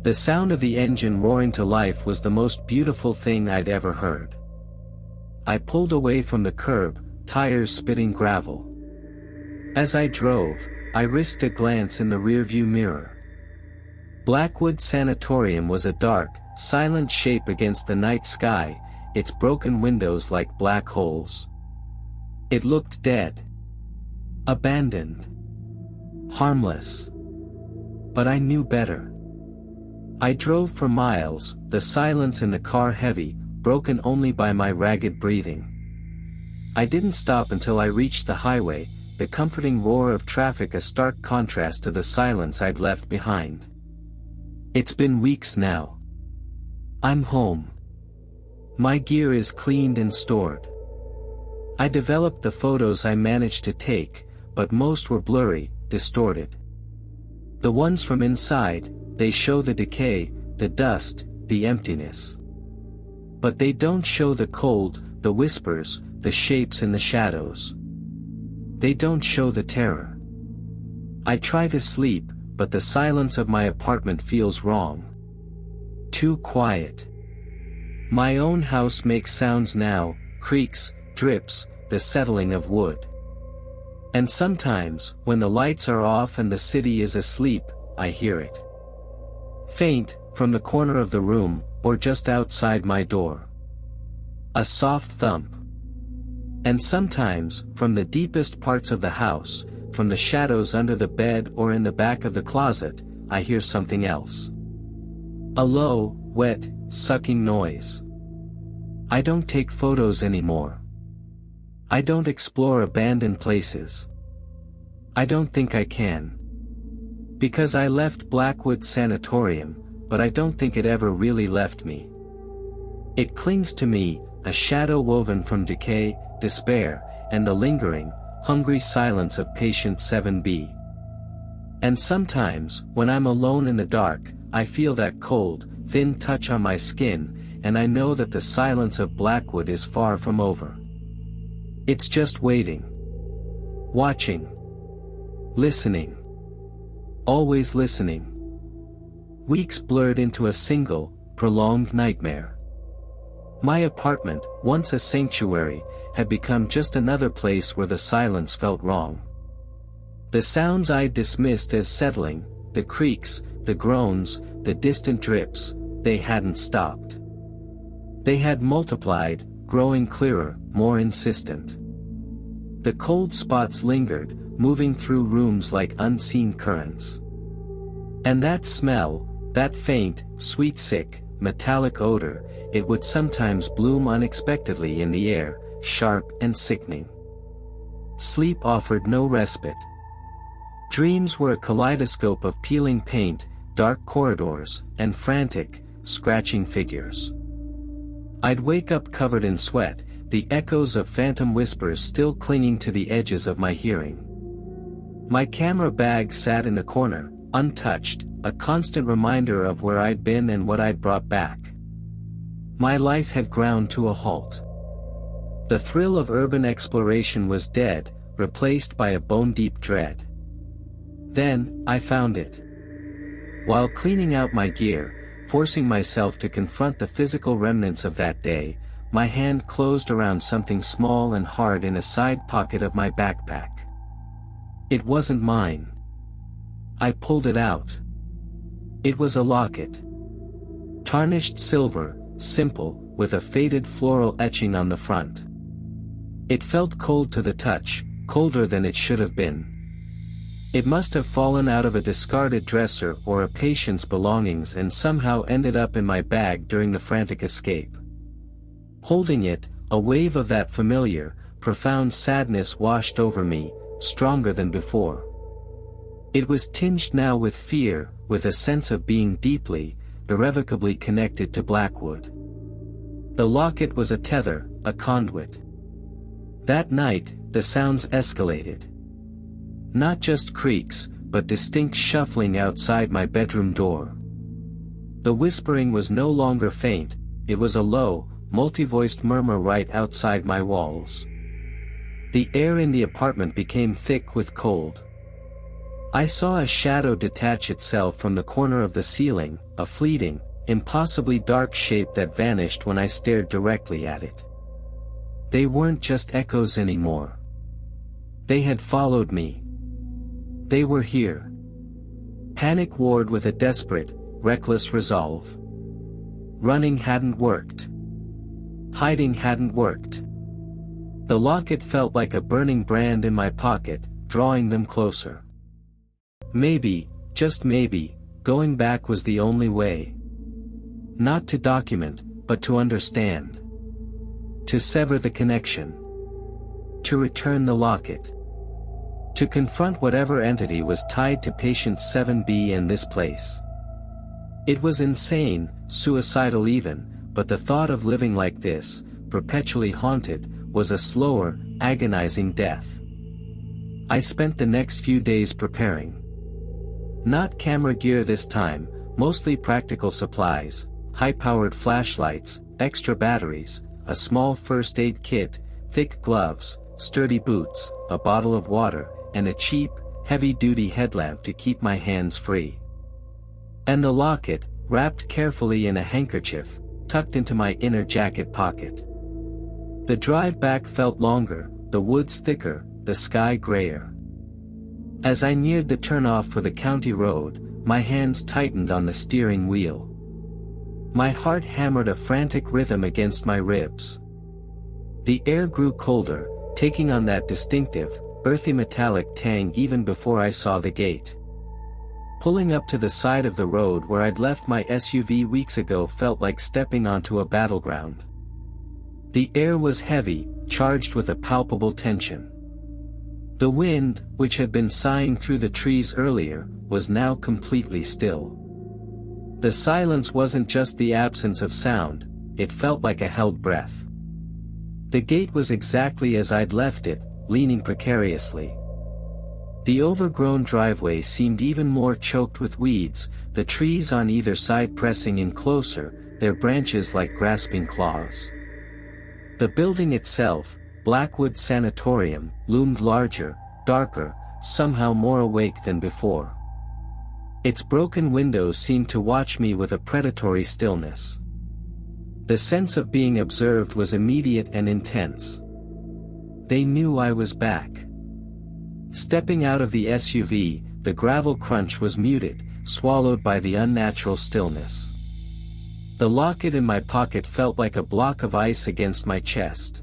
The sound of the engine roaring to life was the most beautiful thing I'd ever heard. I pulled away from the curb, tires spitting gravel. As I drove, I risked a glance in the rearview mirror. Blackwood Sanatorium was a dark, silent shape against the night sky, its broken windows like black holes. It looked dead. Abandoned. Harmless. But I knew better. I drove for miles, the silence in the car heavy, broken only by my ragged breathing. I didn't stop until I reached the highway, the comforting roar of traffic a stark contrast to the silence I'd left behind. It's been weeks now. I'm home. My gear is cleaned and stored. I developed the photos I managed to take, but most were blurry, distorted. The ones from inside, they show the decay, the dust, the emptiness. But they don't show the cold, the whispers, the shapes and the shadows. They don't show the terror. I try to sleep, but the silence of my apartment feels wrong. Too quiet. My own house makes sounds now, creaks, drips, the settling of wood. And sometimes, when the lights are off and the city is asleep, I hear it. Faint, from the corner of the room, or just outside my door. A soft thump. And sometimes, from the deepest parts of the house, from the shadows under the bed or in the back of the closet, I hear something else. A low, wet, sucking noise. I don't take photos anymore. I don't explore abandoned places. I don't think I can. Because I left Blackwood Sanatorium, but I don't think it ever really left me. It clings to me, a shadow woven from decay, despair, and the lingering, hungry silence of patient 7B. And sometimes, when I'm alone in the dark, I feel that cold, thin touch on my skin, and I know that the silence of Blackwood is far from over. It's just waiting. Watching. Listening. Always listening. Weeks blurred into a single, prolonged nightmare. My apartment, once a sanctuary, had become just another place where the silence felt wrong. The sounds I dismissed as settling, the creaks, the groans, the distant drips, they hadn't stopped. They had multiplied, growing clearer, more insistent. The cold spots lingered, moving through rooms like unseen currents. And that smell, that faint, sweet sick, metallic odor, it would sometimes bloom unexpectedly in the air, sharp and sickening. Sleep offered no respite. Dreams were a kaleidoscope of peeling paint, dark corridors, and frantic, scratching figures. I'd wake up covered in sweat, the echoes of phantom whispers still clinging to the edges of my hearing. My camera bag sat in the corner, untouched, a constant reminder of where I'd been and what I'd brought back. My life had ground to a halt. The thrill of urban exploration was dead, replaced by a bone-deep dread. Then, I found it. While cleaning out my gear, forcing myself to confront the physical remnants of that day, my hand closed around something small and hard in a side pocket of my backpack. It wasn't mine. I pulled it out. It was a locket. Tarnished silver, simple, with a faded floral etching on the front. It felt cold to the touch, colder than it should have been. It must have fallen out of a discarded dresser or a patient's belongings and somehow ended up in my bag during the frantic escape. Holding it, a wave of that familiar, profound sadness washed over me, stronger than before. It was tinged now with fear, with a sense of being deeply, irrevocably connected to Blackwood. The locket was a tether, a conduit. That night, the sounds escalated. Not just creaks, but distinct shuffling outside my bedroom door. The whispering was no longer faint, it was a low, multi-voiced murmur right outside my walls. The air in the apartment became thick with cold. I saw a shadow detach itself from the corner of the ceiling, a fleeting, impossibly dark shape that vanished when I stared directly at it. They weren't just echoes anymore. They had followed me. They were here. Panic warred with a desperate, reckless resolve. Running hadn't worked. Hiding hadn't worked. The locket felt like a burning brand in my pocket, drawing them closer. Maybe, just maybe, going back was the only way. Not to document, but to understand. To sever the connection. To return the locket. To confront whatever entity was tied to patient 7B in this place. It was insane, suicidal even, but the thought of living like this, perpetually haunted, was a slower, agonizing death. I spent the next few days preparing. Not camera gear this time, mostly practical supplies, high-powered flashlights, extra batteries, a small first aid kit, thick gloves, sturdy boots, a bottle of water, and a cheap, heavy-duty headlamp to keep my hands free. And the locket, wrapped carefully in a handkerchief, tucked into my inner jacket pocket. The drive back felt longer, the woods thicker, the sky grayer. As I neared the turnoff for the county road, my hands tightened on the steering wheel. My heart hammered a frantic rhythm against my ribs. The air grew colder, taking on that distinctive, earthy metallic tang even before I saw the gate. Pulling up to the side of the road where I'd left my SUV weeks ago felt like stepping onto a battleground. The air was heavy, charged with a palpable tension. The wind, which had been sighing through the trees earlier, was now completely still. The silence wasn't just the absence of sound, it felt like a held breath. The gate was exactly as I'd left it, leaning precariously. The overgrown driveway seemed even more choked with weeds, the trees on either side pressing in closer, their branches like grasping claws. The building itself, Blackwood Sanatorium, loomed larger, darker, somehow more awake than before. Its broken windows seemed to watch me with a predatory stillness. The sense of being observed was immediate and intense. They knew I was back. Stepping out of the SUV, the gravel crunch was muted, swallowed by the unnatural stillness. The locket in my pocket felt like a block of ice against my chest.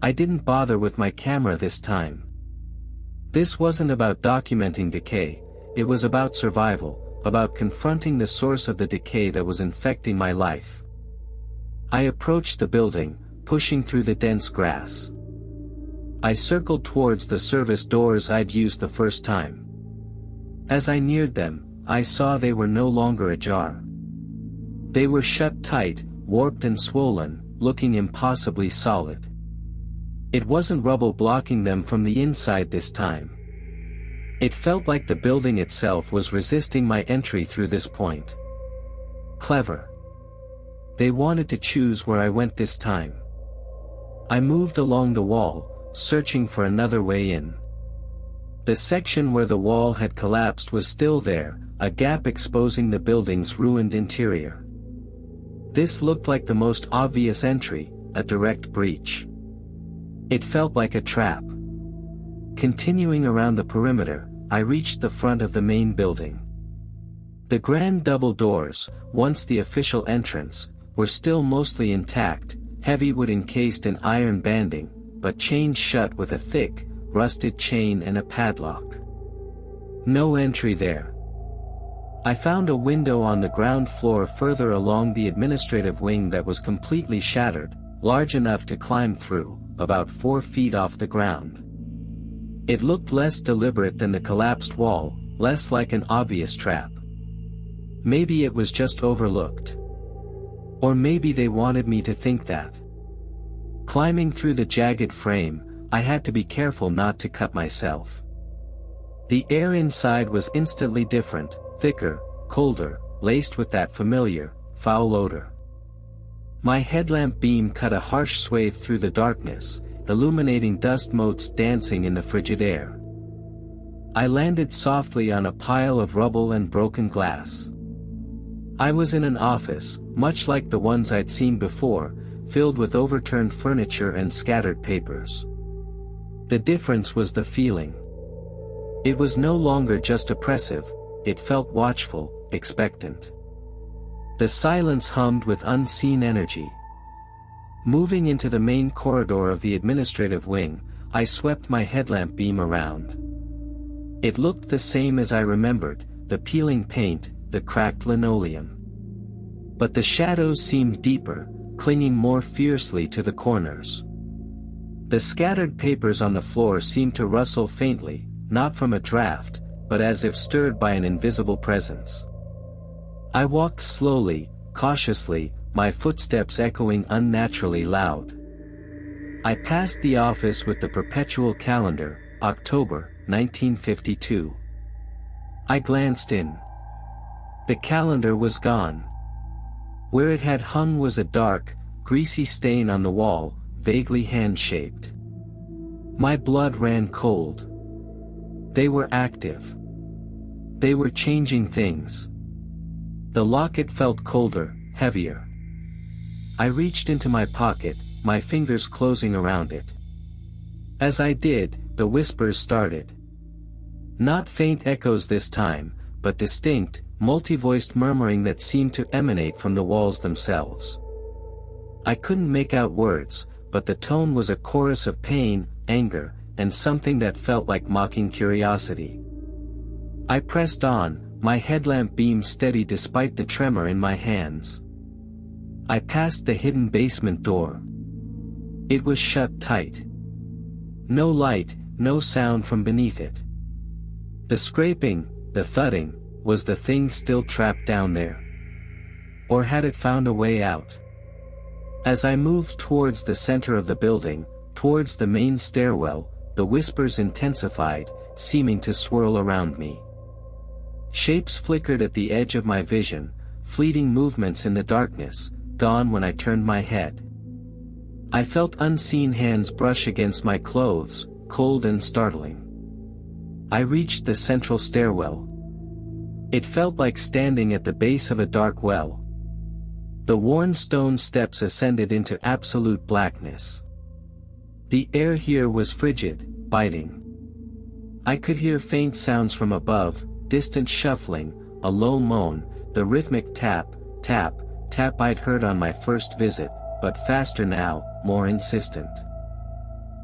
I didn't bother with my camera this time. This wasn't about documenting decay, it was about survival, about confronting the source of the decay that was infecting my life. I approached the building, pushing through the dense grass. I circled towards the service doors I'd used the first time. As I neared them, I saw they were no longer ajar. They were shut tight, warped and swollen, looking impossibly solid. It wasn't rubble blocking them from the inside this time. It felt like the building itself was resisting my entry through this point. Clever. They wanted to choose where I went this time. I moved along the wall, searching for another way in. The section where the wall had collapsed was still there, a gap exposing the building's ruined interior. This looked like the most obvious entry, a direct breach. It felt like a trap. Continuing around the perimeter, I reached the front of the main building. The grand double doors, once the official entrance, were still mostly intact, heavy wood encased in iron banding, but chained shut with a thick, rusted chain and a padlock. No entry there. I found a window on the ground floor further along the administrative wing that was completely shattered, large enough to climb through, about 4 feet off the ground. It looked less deliberate than the collapsed wall, less like an obvious trap. Maybe it was just overlooked. Or maybe they wanted me to think that. Climbing through the jagged frame, I had to be careful not to cut myself. The air inside was instantly different, thicker, colder, laced with that familiar, foul odor. My headlamp beam cut a harsh swathe through the darkness, illuminating dust motes dancing in the frigid air. I landed softly on a pile of rubble and broken glass. I was in an office, much like the ones I'd seen before, filled with overturned furniture and scattered papers. The difference was the feeling. It was no longer just oppressive, it felt watchful, expectant. The silence hummed with unseen energy. Moving into the main corridor of the administrative wing, I swept my headlamp beam around. It looked the same as I remembered, the peeling paint, the cracked linoleum. But the shadows seemed deeper, clinging more fiercely to the corners. The scattered papers on the floor seemed to rustle faintly, not from a draft, but as if stirred by an invisible presence. I walked slowly, cautiously, my footsteps echoing unnaturally loud. I passed the office with the perpetual calendar, October, 1952. I glanced in. The calendar was gone. Where it had hung was a dark, greasy stain on the wall, vaguely hand-shaped. My blood ran cold. They were active. They were changing things. The locket felt colder, heavier. I reached into my pocket, my fingers closing around it. As I did, the whispers started. Not faint echoes this time, but distinct, multi-voiced murmuring that seemed to emanate from the walls themselves. I couldn't make out words, but the tone was a chorus of pain, anger, and something that felt like mocking curiosity. I pressed on, my headlamp beam steady despite the tremor in my hands. I passed the hidden basement door. It was shut tight. No light, no sound from beneath it. The scraping, the thudding, was the thing still trapped down there? Or had it found a way out? As I moved towards the center of the building, towards the main stairwell, the whispers intensified, seeming to swirl around me. Shapes flickered at the edge of my vision, fleeting movements in the darkness, gone when I turned my head. I felt unseen hands brush against my clothes, cold and startling. I reached the central stairwell. It felt like standing at the base of a dark well. The worn stone steps ascended into absolute blackness. The air here was frigid, biting. I could hear faint sounds from above, distant shuffling, a low moan, the rhythmic tap, tap, tap I'd heard on my first visit, but faster now, more insistent.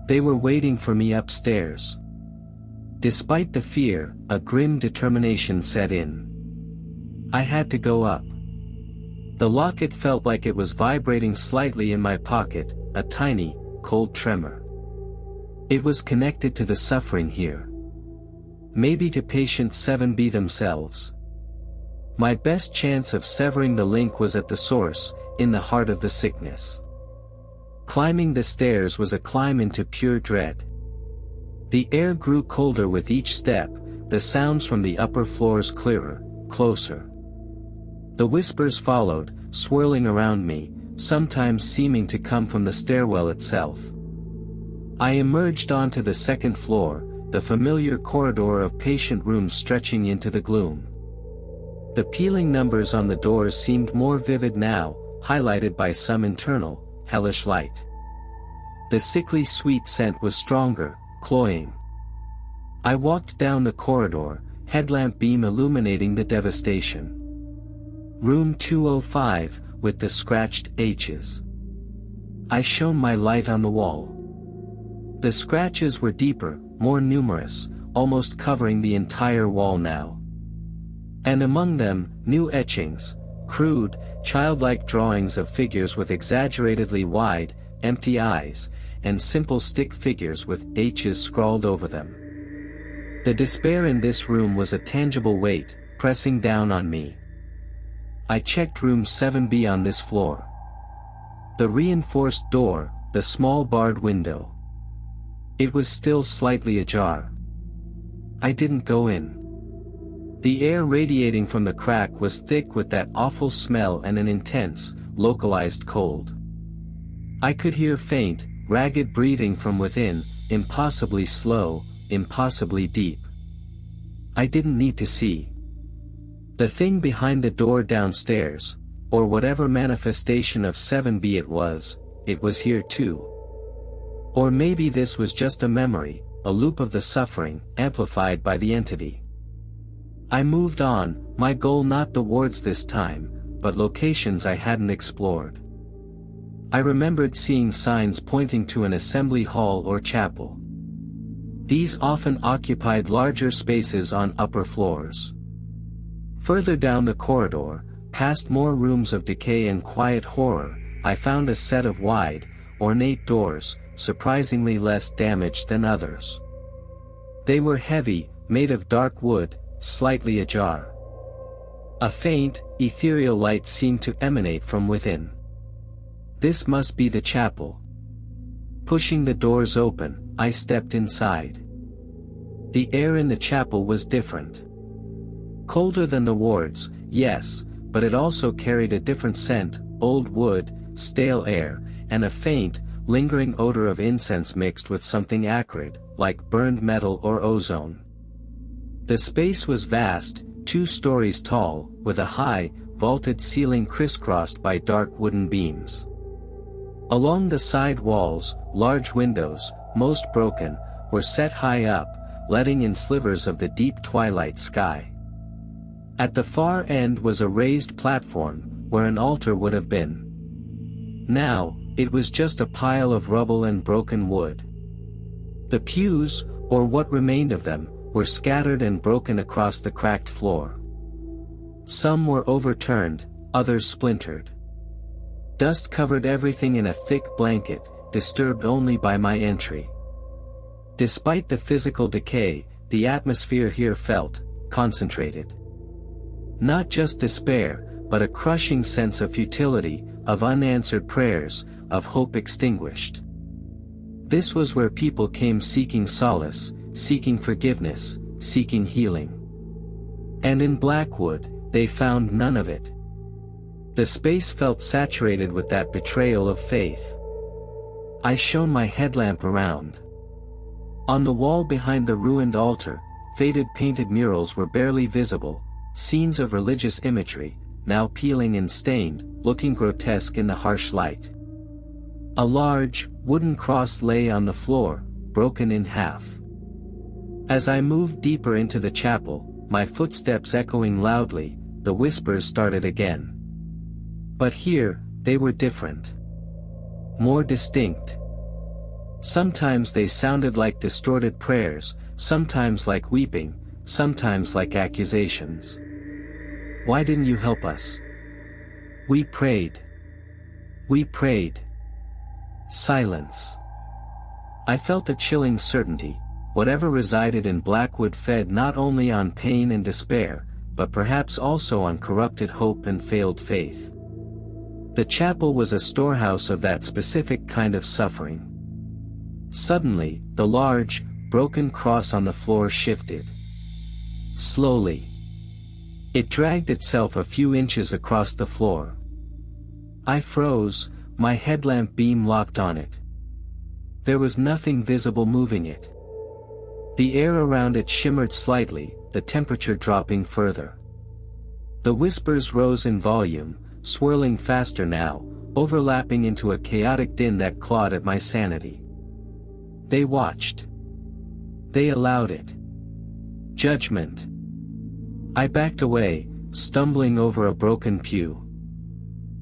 They were waiting for me upstairs. Despite the fear, a grim determination set in. I had to go up. The locket felt like it was vibrating slightly in my pocket, a tiny, cold tremor. It was connected to the suffering here. Maybe to patient 7B themselves. My best chance of severing the link was at the source, in the heart of the sickness. Climbing the stairs was a climb into pure dread. The air grew colder with each step, the sounds from the upper floors clearer, closer. The whispers followed, swirling around me, sometimes seeming to come from the stairwell itself. I emerged onto the second floor, the familiar corridor of patient rooms stretching into the gloom. The peeling numbers on the doors seemed more vivid now, highlighted by some internal, hellish light. The sickly sweet scent was stronger, cloying. I walked down the corridor, headlamp beam illuminating the devastation. Room 205, with the scratched H's. I shone my light on the wall. The scratches were deeper, more numerous, almost covering the entire wall now. And among them, new etchings, crude, childlike drawings of figures with exaggeratedly wide, empty eyes, and simple stick figures with H's scrawled over them. The despair in this room was a tangible weight, pressing down on me. I checked room 7B on this floor. The reinforced door, the small barred window. It was still slightly ajar. I didn't go in. The air radiating from the crack was thick with that awful smell and an intense, localized cold. I could hear faint, ragged breathing from within, impossibly slow, impossibly deep. I didn't need to see. The thing behind the door downstairs, or whatever manifestation of 7B it was here too. Or maybe this was just a memory, a loop of the suffering, amplified by the entity. I moved on, my goal not the wards this time, but locations I hadn't explored. I remembered seeing signs pointing to an assembly hall or chapel. These often occupied larger spaces on upper floors. Further down the corridor, past more rooms of decay and quiet horror, I found a set of wide, ornate doors, surprisingly less damaged than others. They were heavy, made of dark wood, slightly ajar. A faint, ethereal light seemed to emanate from within. This must be the chapel. Pushing the doors open, I stepped inside. The air in the chapel was different. Colder than the wards, yes, but it also carried a different scent, old wood, stale air, and a faint, lingering odor of incense mixed with something acrid, like burned metal or ozone. The space was vast, 2 stories tall, with a high, vaulted ceiling crisscrossed by dark wooden beams. Along the side walls, large windows, most broken, were set high up, letting in slivers of the deep twilight sky. At the far end was a raised platform, where an altar would have been. Now, it was just a pile of rubble and broken wood. The pews, or what remained of them, were scattered and broken across the cracked floor. Some were overturned, others splintered. Dust covered everything in a thick blanket, disturbed only by my entry. Despite the physical decay, the atmosphere here felt concentrated. Not just despair, but a crushing sense of futility, of unanswered prayers, of hope extinguished. This was where people came seeking solace, seeking forgiveness, seeking healing. And in Blackwood, they found none of it. The space felt saturated with that betrayal of faith. I shone my headlamp around. On the wall behind the ruined altar, faded painted murals were barely visible, scenes of religious imagery, now peeling and stained, looking grotesque in the harsh light. A large, wooden cross lay on the floor, broken in half. As I moved deeper into the chapel, my footsteps echoing loudly, the whispers started again. But here, they were different. More distinct. Sometimes they sounded like distorted prayers, sometimes like weeping, sometimes like accusations. Why didn't you help us? We prayed. We prayed. Silence. I felt a chilling certainty, whatever resided in Blackwood fed not only on pain and despair, but perhaps also on corrupted hope and failed faith. The chapel was a storehouse of that specific kind of suffering. Suddenly, the large, broken cross on the floor shifted. Slowly. It dragged itself a few inches across the floor. I froze, my headlamp beam locked on it. There was nothing visible moving it. The air around it shimmered slightly, the temperature dropping further. The whispers rose in volume, swirling faster now, overlapping into a chaotic din that clawed at my sanity. They watched. They allowed it. Judgment. I backed away, stumbling over a broken pew.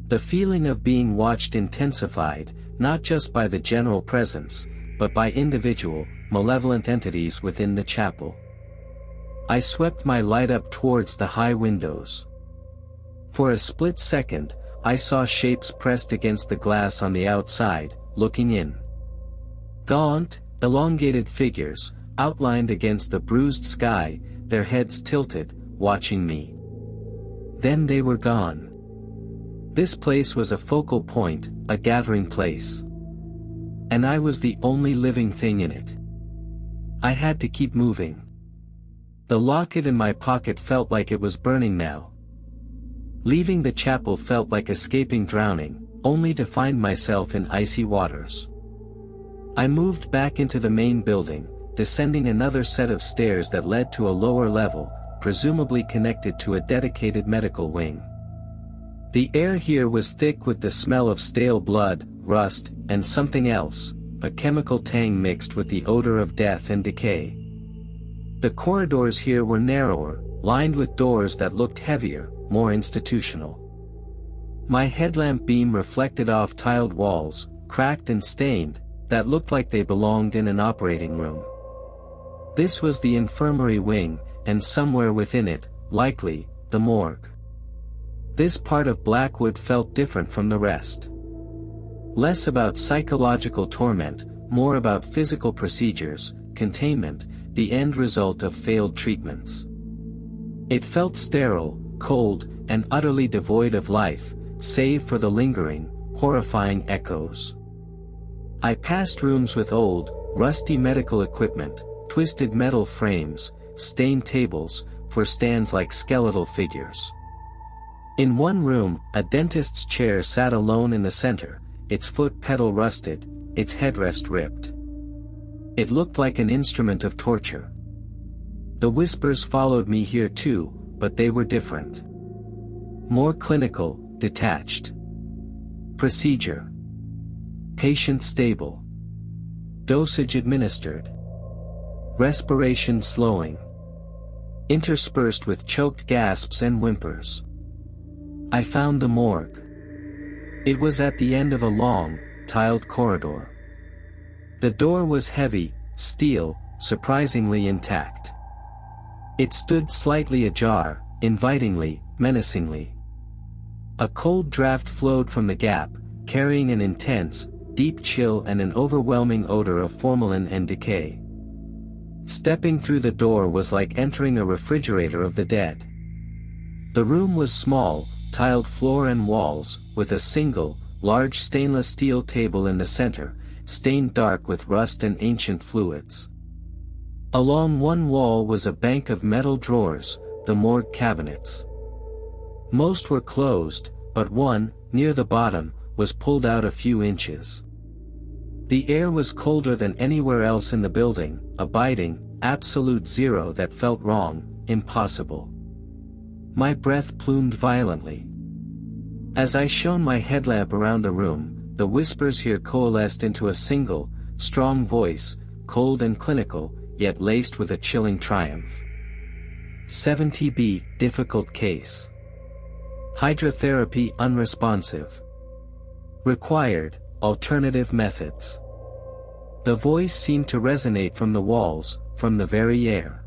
The feeling of being watched intensified, not just by the general presence, but by individual, malevolent entities within the chapel. I swept my light up towards the high windows. For a split second, I saw shapes pressed against the glass on the outside, looking in. Gaunt, elongated figures, outlined against the bruised sky, their heads tilted, watching me. Then they were gone. This place was a focal point, a gathering place. And I was the only living thing in it. I had to keep moving. The locket in my pocket felt like it was burning now. Leaving the chapel felt like escaping drowning, only to find myself in icy waters. I moved back into the main building, descending another set of stairs that led to a lower level, presumably connected to a dedicated medical wing. The air here was thick with the smell of stale blood, rust, and something else, a chemical tang mixed with the odor of death and decay. The corridors here were narrower, lined with doors that looked heavier, more institutional. My headlamp beam reflected off tiled walls, cracked and stained, that looked like they belonged in an operating room. This was the infirmary wing, and somewhere within it, likely, the morgue. This part of Blackwood felt different from the rest. Less about psychological torment, more about physical procedures, containment, the end result of failed treatments. It felt sterile, cold, and utterly devoid of life, save for the lingering, horrifying echoes. I passed rooms with old, rusty medical equipment, twisted metal frames, stained tables, for stands like skeletal figures. In one room, a dentist's chair sat alone in the center, its foot pedal rusted, its headrest ripped. It looked like an instrument of torture. The whispers followed me here too, but they were different. More clinical, detached. Procedure. Patient stable. Dosage administered. Respiration slowing. Interspersed with choked gasps and whimpers. I found the morgue. It was at the end of a long, tiled corridor. The door was heavy, steel, surprisingly intact. It stood slightly ajar, invitingly, menacingly. A cold draft flowed from the gap, carrying an intense, deep chill and an overwhelming odor of formalin and decay. Stepping through the door was like entering a refrigerator of the dead. The room was small, tiled floor and walls, with a single, large stainless steel table in the center, stained dark with rust and ancient fluids. Along one wall was a bank of metal drawers, the morgue cabinets. Most were closed, but one, near the bottom, was pulled out a few inches. The air was colder than anywhere else in the building, a biting, absolute zero that felt wrong, impossible. My breath plumed violently. As I shone my headlamp around the room, the whispers here coalesced into a single, strong voice, cold and clinical, yet laced with a chilling triumph. 70B, difficult case. Hydrotherapy unresponsive. Required, alternative methods. The voice seemed to resonate from the walls, from the very air.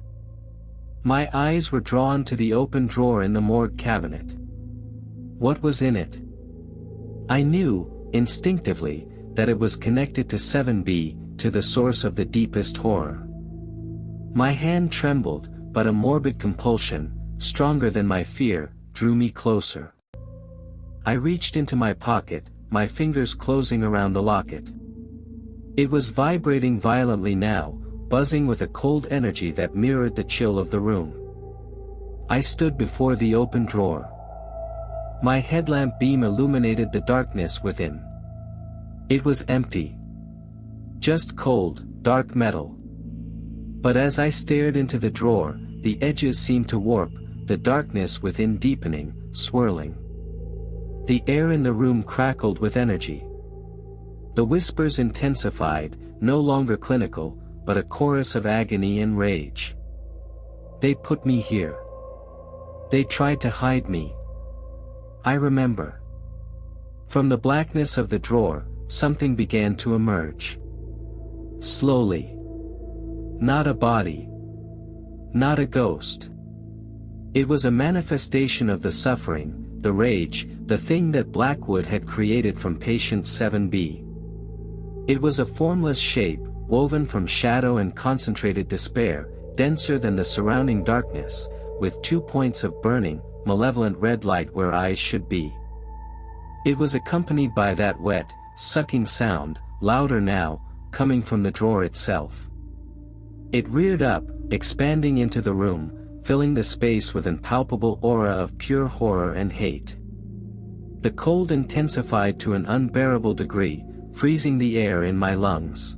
My eyes were drawn to the open drawer in the morgue cabinet. What was in it? I knew, instinctively, that it was connected to 7B, to the source of the deepest horror. My hand trembled, but a morbid compulsion, stronger than my fear, drew me closer. I reached into my pocket, my fingers closing around the locket. It was vibrating violently now, buzzing with a cold energy that mirrored the chill of the room. I stood before the open drawer. My headlamp beam illuminated the darkness within. It was empty. Just cold, dark metal. But as I stared into the drawer, the edges seemed to warp, the darkness within deepening, swirling. The air in the room crackled with energy. The whispers intensified, no longer clinical, but a chorus of agony and rage. They put me here. They tried to hide me. I remember. From the blackness of the drawer, something began to emerge. Slowly. Not a body. Not a ghost. It was a manifestation of the suffering, the rage, the thing that Blackwood had created from patient 7B. It was a formless shape, woven from shadow and concentrated despair, denser than the surrounding darkness, with 2 points of burning, malevolent red light where eyes should be. It was accompanied by that wet, sucking sound, louder now, coming from the drawer itself. It reared up, expanding into the room, filling the space with an impalpable aura of pure horror and hate. The cold intensified to an unbearable degree, freezing the air in my lungs.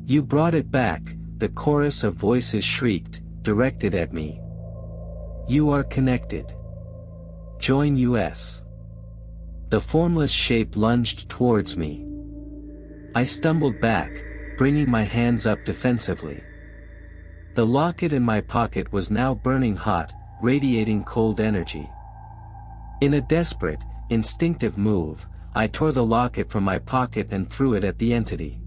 "You brought it back," the chorus of voices shrieked, directed at me. "You are connected. Join us." The formless shape lunged towards me. I stumbled back, bringing my hands up defensively. The locket in my pocket was now burning hot, radiating cold energy. In a desperate, instinctive move, I tore the locket from my pocket and threw it at the entity.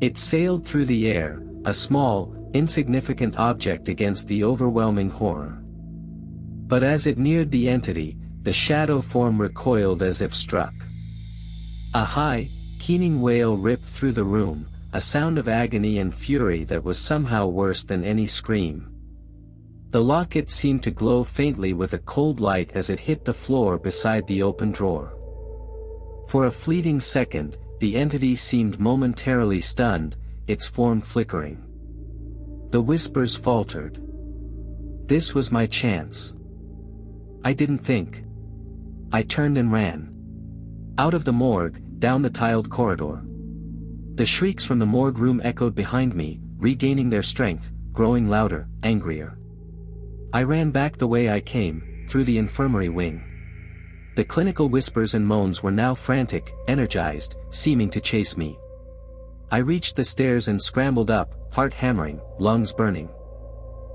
It sailed through the air, a small, insignificant object against the overwhelming horror. But as it neared the entity, the shadow form recoiled as if struck. A high, keening wail ripped through the room, a sound of agony and fury that was somehow worse than any scream. The locket seemed to glow faintly with a cold light as it hit the floor beside the open drawer. For a fleeting second, the entity seemed momentarily stunned, its form flickering. The whispers faltered. This was my chance. I didn't think. I turned and ran. Out of the morgue, down the tiled corridor. The shrieks from the morgue room echoed behind me, regaining their strength, growing louder, angrier. I ran back the way I came, through the infirmary wing. The clinical whispers and moans were now frantic, energized, seeming to chase me. I reached the stairs and scrambled up, heart hammering, lungs burning.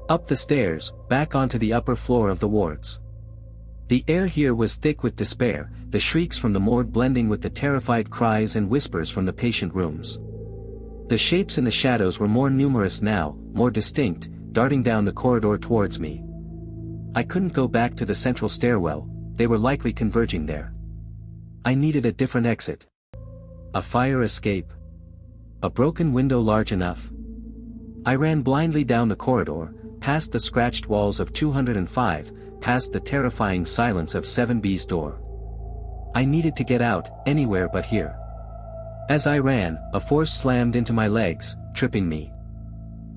Up the stairs, back onto the upper floor of the wards. The air here was thick with despair, the shrieks from the morgue blending with the terrified cries and whispers from the patient rooms. The shapes in the shadows were more numerous now, more distinct, darting down the corridor towards me. I couldn't go back to the central stairwell, they were likely converging there. I needed a different exit. A fire escape. A broken window large enough. I ran blindly down the corridor, past the scratched walls of 205, past the terrifying silence of 7B's door. I needed to get out, anywhere but here. As I ran, a force slammed into my legs, tripping me.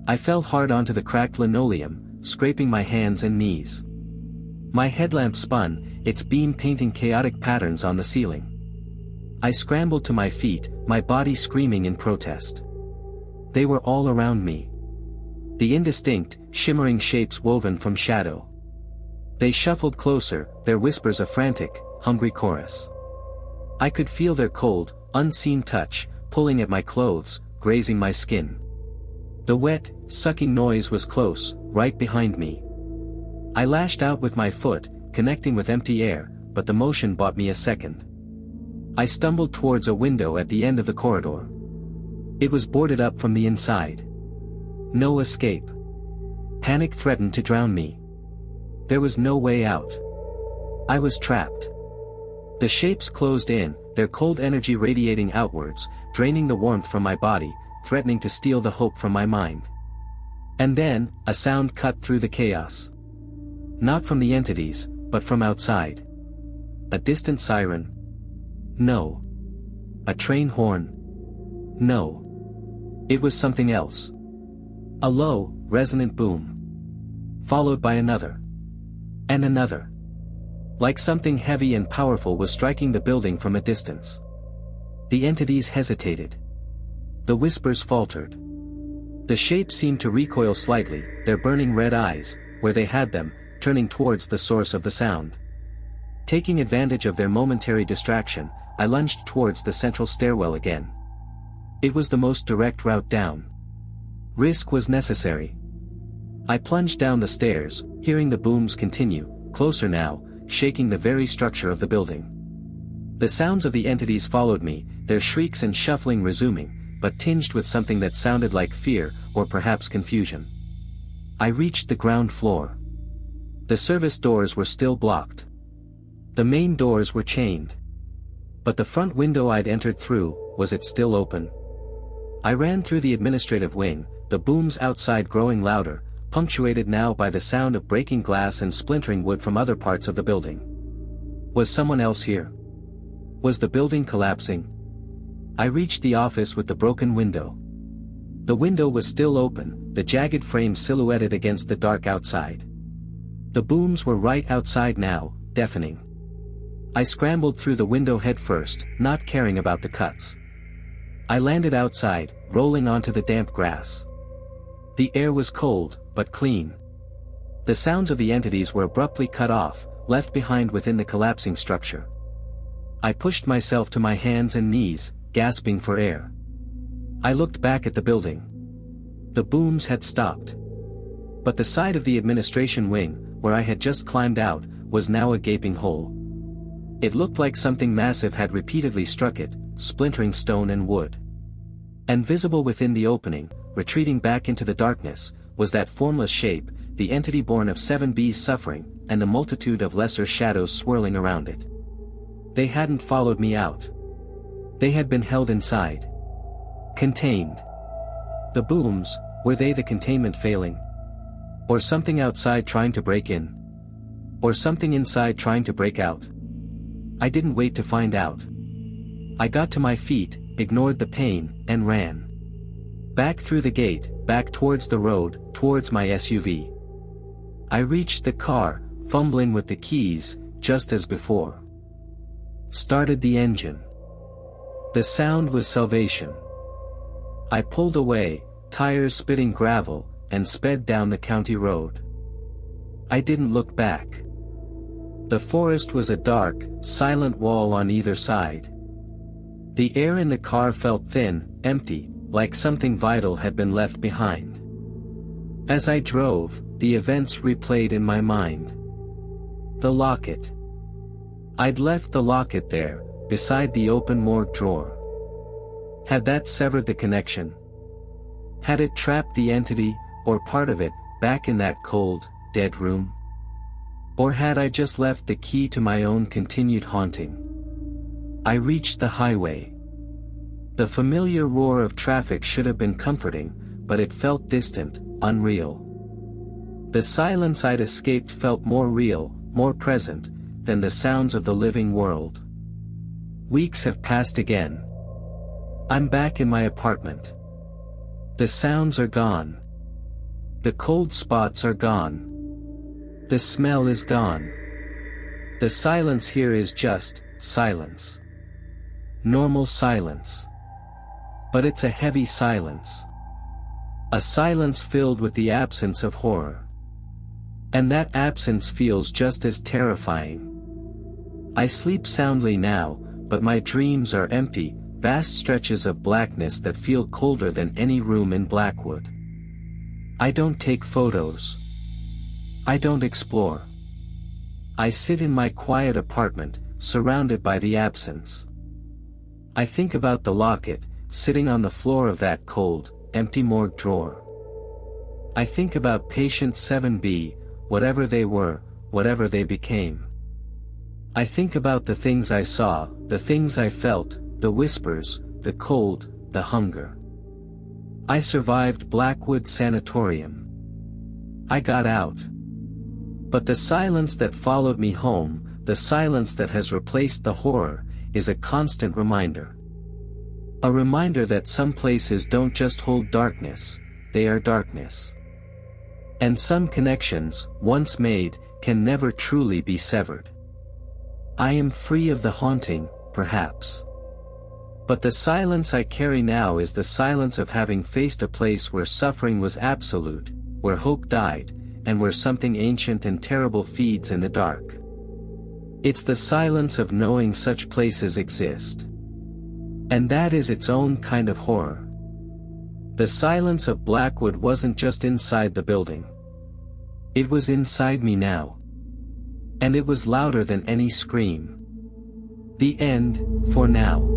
I fell hard onto the cracked linoleum, scraping my hands and knees. My headlamp spun, its beam painting chaotic patterns on the ceiling. I scrambled to my feet, my body screaming in protest. They were all around me. The indistinct, shimmering shapes woven from shadow. They shuffled closer, their whispers a frantic, hungry chorus. I could feel their cold, unseen touch, pulling at my clothes, grazing my skin. The wet, sucking noise was close, right behind me. I lashed out with my foot, connecting with empty air, but the motion bought me a second. I stumbled towards a window at the end of the corridor. It was boarded up from the inside. No escape. Panic threatened to drown me. There was no way out. I was trapped. The shapes closed in, their cold energy radiating outwards, draining the warmth from my body, threatening to steal the hope from my mind. And then, a sound cut through the chaos. Not from the entities, but from outside. A distant siren. No. A train horn. No. It was something else. A low, resonant boom. Followed by another. And another. Like something heavy and powerful was striking the building from a distance. The entities hesitated. The whispers faltered. The shapes seemed to recoil slightly, their burning red eyes, where they had them, turning towards the source of the sound. Taking advantage of their momentary distraction, I lunged towards the central stairwell again. It was the most direct route down. Risk was necessary. I plunged down the stairs, hearing the booms continue, closer now, shaking the very structure of the building. The sounds of the entities followed me, their shrieks and shuffling resuming, but tinged with something that sounded like fear, or perhaps confusion. I reached the ground floor. The service doors were still blocked. The main doors were chained. But the front window I'd entered through, was it still open? I ran through the administrative wing, the booms outside growing louder, punctuated now by the sound of breaking glass and splintering wood from other parts of the building. Was someone else here? Was the building collapsing? I reached the office with the broken window. The window was still open, the jagged frame silhouetted against the dark outside. The booms were right outside now, deafening. I scrambled through the window head first, not caring about the cuts. I landed outside, rolling onto the damp grass. The air was cold, but clean. The sounds of the entities were abruptly cut off, left behind within the collapsing structure. I pushed myself to my hands and knees, gasping for air. I looked back at the building. The booms had stopped. But the side of the administration wing, where I had just climbed out, was now a gaping hole. It looked like something massive had repeatedly struck it, splintering stone and wood. And visible within the opening, retreating back into the darkness, was that formless shape, the entity born of 7B's suffering, and a multitude of lesser shadows swirling around it. They hadn't followed me out. They had been held inside. Contained. The booms, were they the containment failing? Or something outside trying to break in? Or something inside trying to break out? I didn't wait to find out. I got to my feet, ignored the pain, and ran. Back through the gate, back towards the road, towards my SUV. I reached the car, fumbling with the keys, just as before. Started the engine. The sound was salvation. I pulled away, tires spitting gravel, and sped down the county road. I didn't look back. The forest was a dark, silent wall on either side. The air in the car felt thin, empty, like something vital had been left behind. As I drove, the events replayed in my mind. The locket. I'd left the locket there, beside the open morgue drawer. Had that severed the connection? Had it trapped the entity, or part of it, back in that cold, dead room? Or had I just left the key to my own continued haunting? I reached the highway. The familiar roar of traffic should have been comforting, but it felt distant, unreal. The silence I'd escaped felt more real, more present, than the sounds of the living world. Weeks have passed again. I'm back in my apartment. The sounds are gone. The cold spots are gone. The smell is gone. The silence here is just silence. Normal silence. But it's a heavy silence. A silence filled with the absence of horror. And that absence feels just as terrifying. I sleep soundly now, but my dreams are empty, vast stretches of blackness that feel colder than any room in Blackwood. I don't take photos. I don't explore. I sit in my quiet apartment, surrounded by the absence. I think about the locket, sitting on the floor of that cold, empty morgue drawer. I think about patient 7B, whatever they were, whatever they became. I think about the things I saw, the things I felt, the whispers, the cold, the hunger. I survived Blackwood Sanatorium. I got out. But the silence that followed me home, the silence that has replaced the horror, is a constant reminder. A reminder that some places don't just hold darkness, they are darkness. And some connections, once made, can never truly be severed. I am free of the haunting, perhaps. But the silence I carry now is the silence of having faced a place where suffering was absolute, where hope died, and where something ancient and terrible feeds in the dark. It's the silence of knowing such places exist. And that is its own kind of horror. The silence of Blackwood wasn't just inside the building. It was inside me now. And it was louder than any scream. The end, for now.